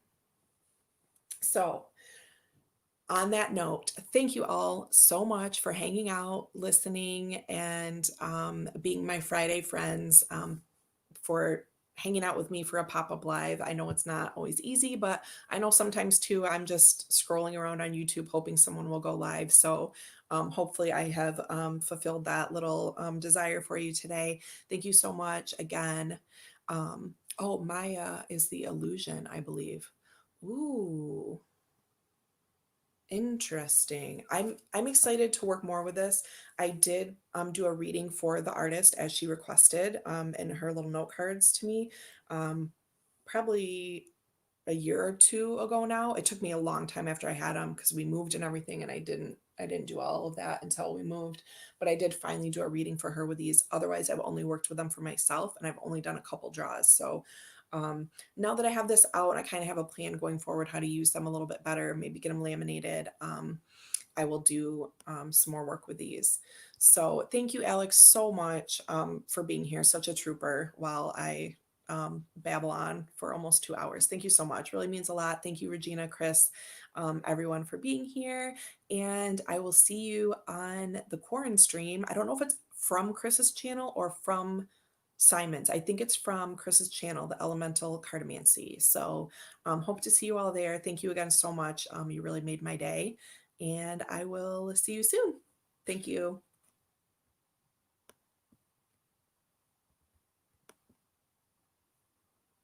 So on that note, thank you all so much for hanging out, listening, and being my Friday friends. For hanging out with me for a pop-up live. I know it's not always easy, but I know sometimes too, I'm just scrolling around on YouTube hoping someone will go live. So hopefully I have fulfilled that little desire for you today. Thank you so much again. Oh, Maya is the illusion, I believe. Ooh. Interesting. I'm excited to work more with this. I did do a reading for the artist as she requested in her little note cards to me, probably a year or two ago now. It took me a long time after I had them because we moved and everything, and I didn't do all of that until we moved. But I did finally do a reading for her with these. Otherwise, I've only worked with them for myself, and I've only done a couple draws. So now that I have this out, I kind of have a plan going forward how to use them a little bit better, maybe get them laminated. I will do some more work with these. So thank you, Alex, so much for being here. Such a trooper while I babble on for almost 2 hours. Thank you so much. Really means a lot. Thank you, Regina, Chris, everyone for being here. And I will see you on the Quarren stream. I don't know if it's from Chris's channel or from Simon's. I think it's from Chris's channel, the Elemental Cartomancy. So hope to see you all there. Thank you again so much. You really made my day. And I will see you soon. Thank you.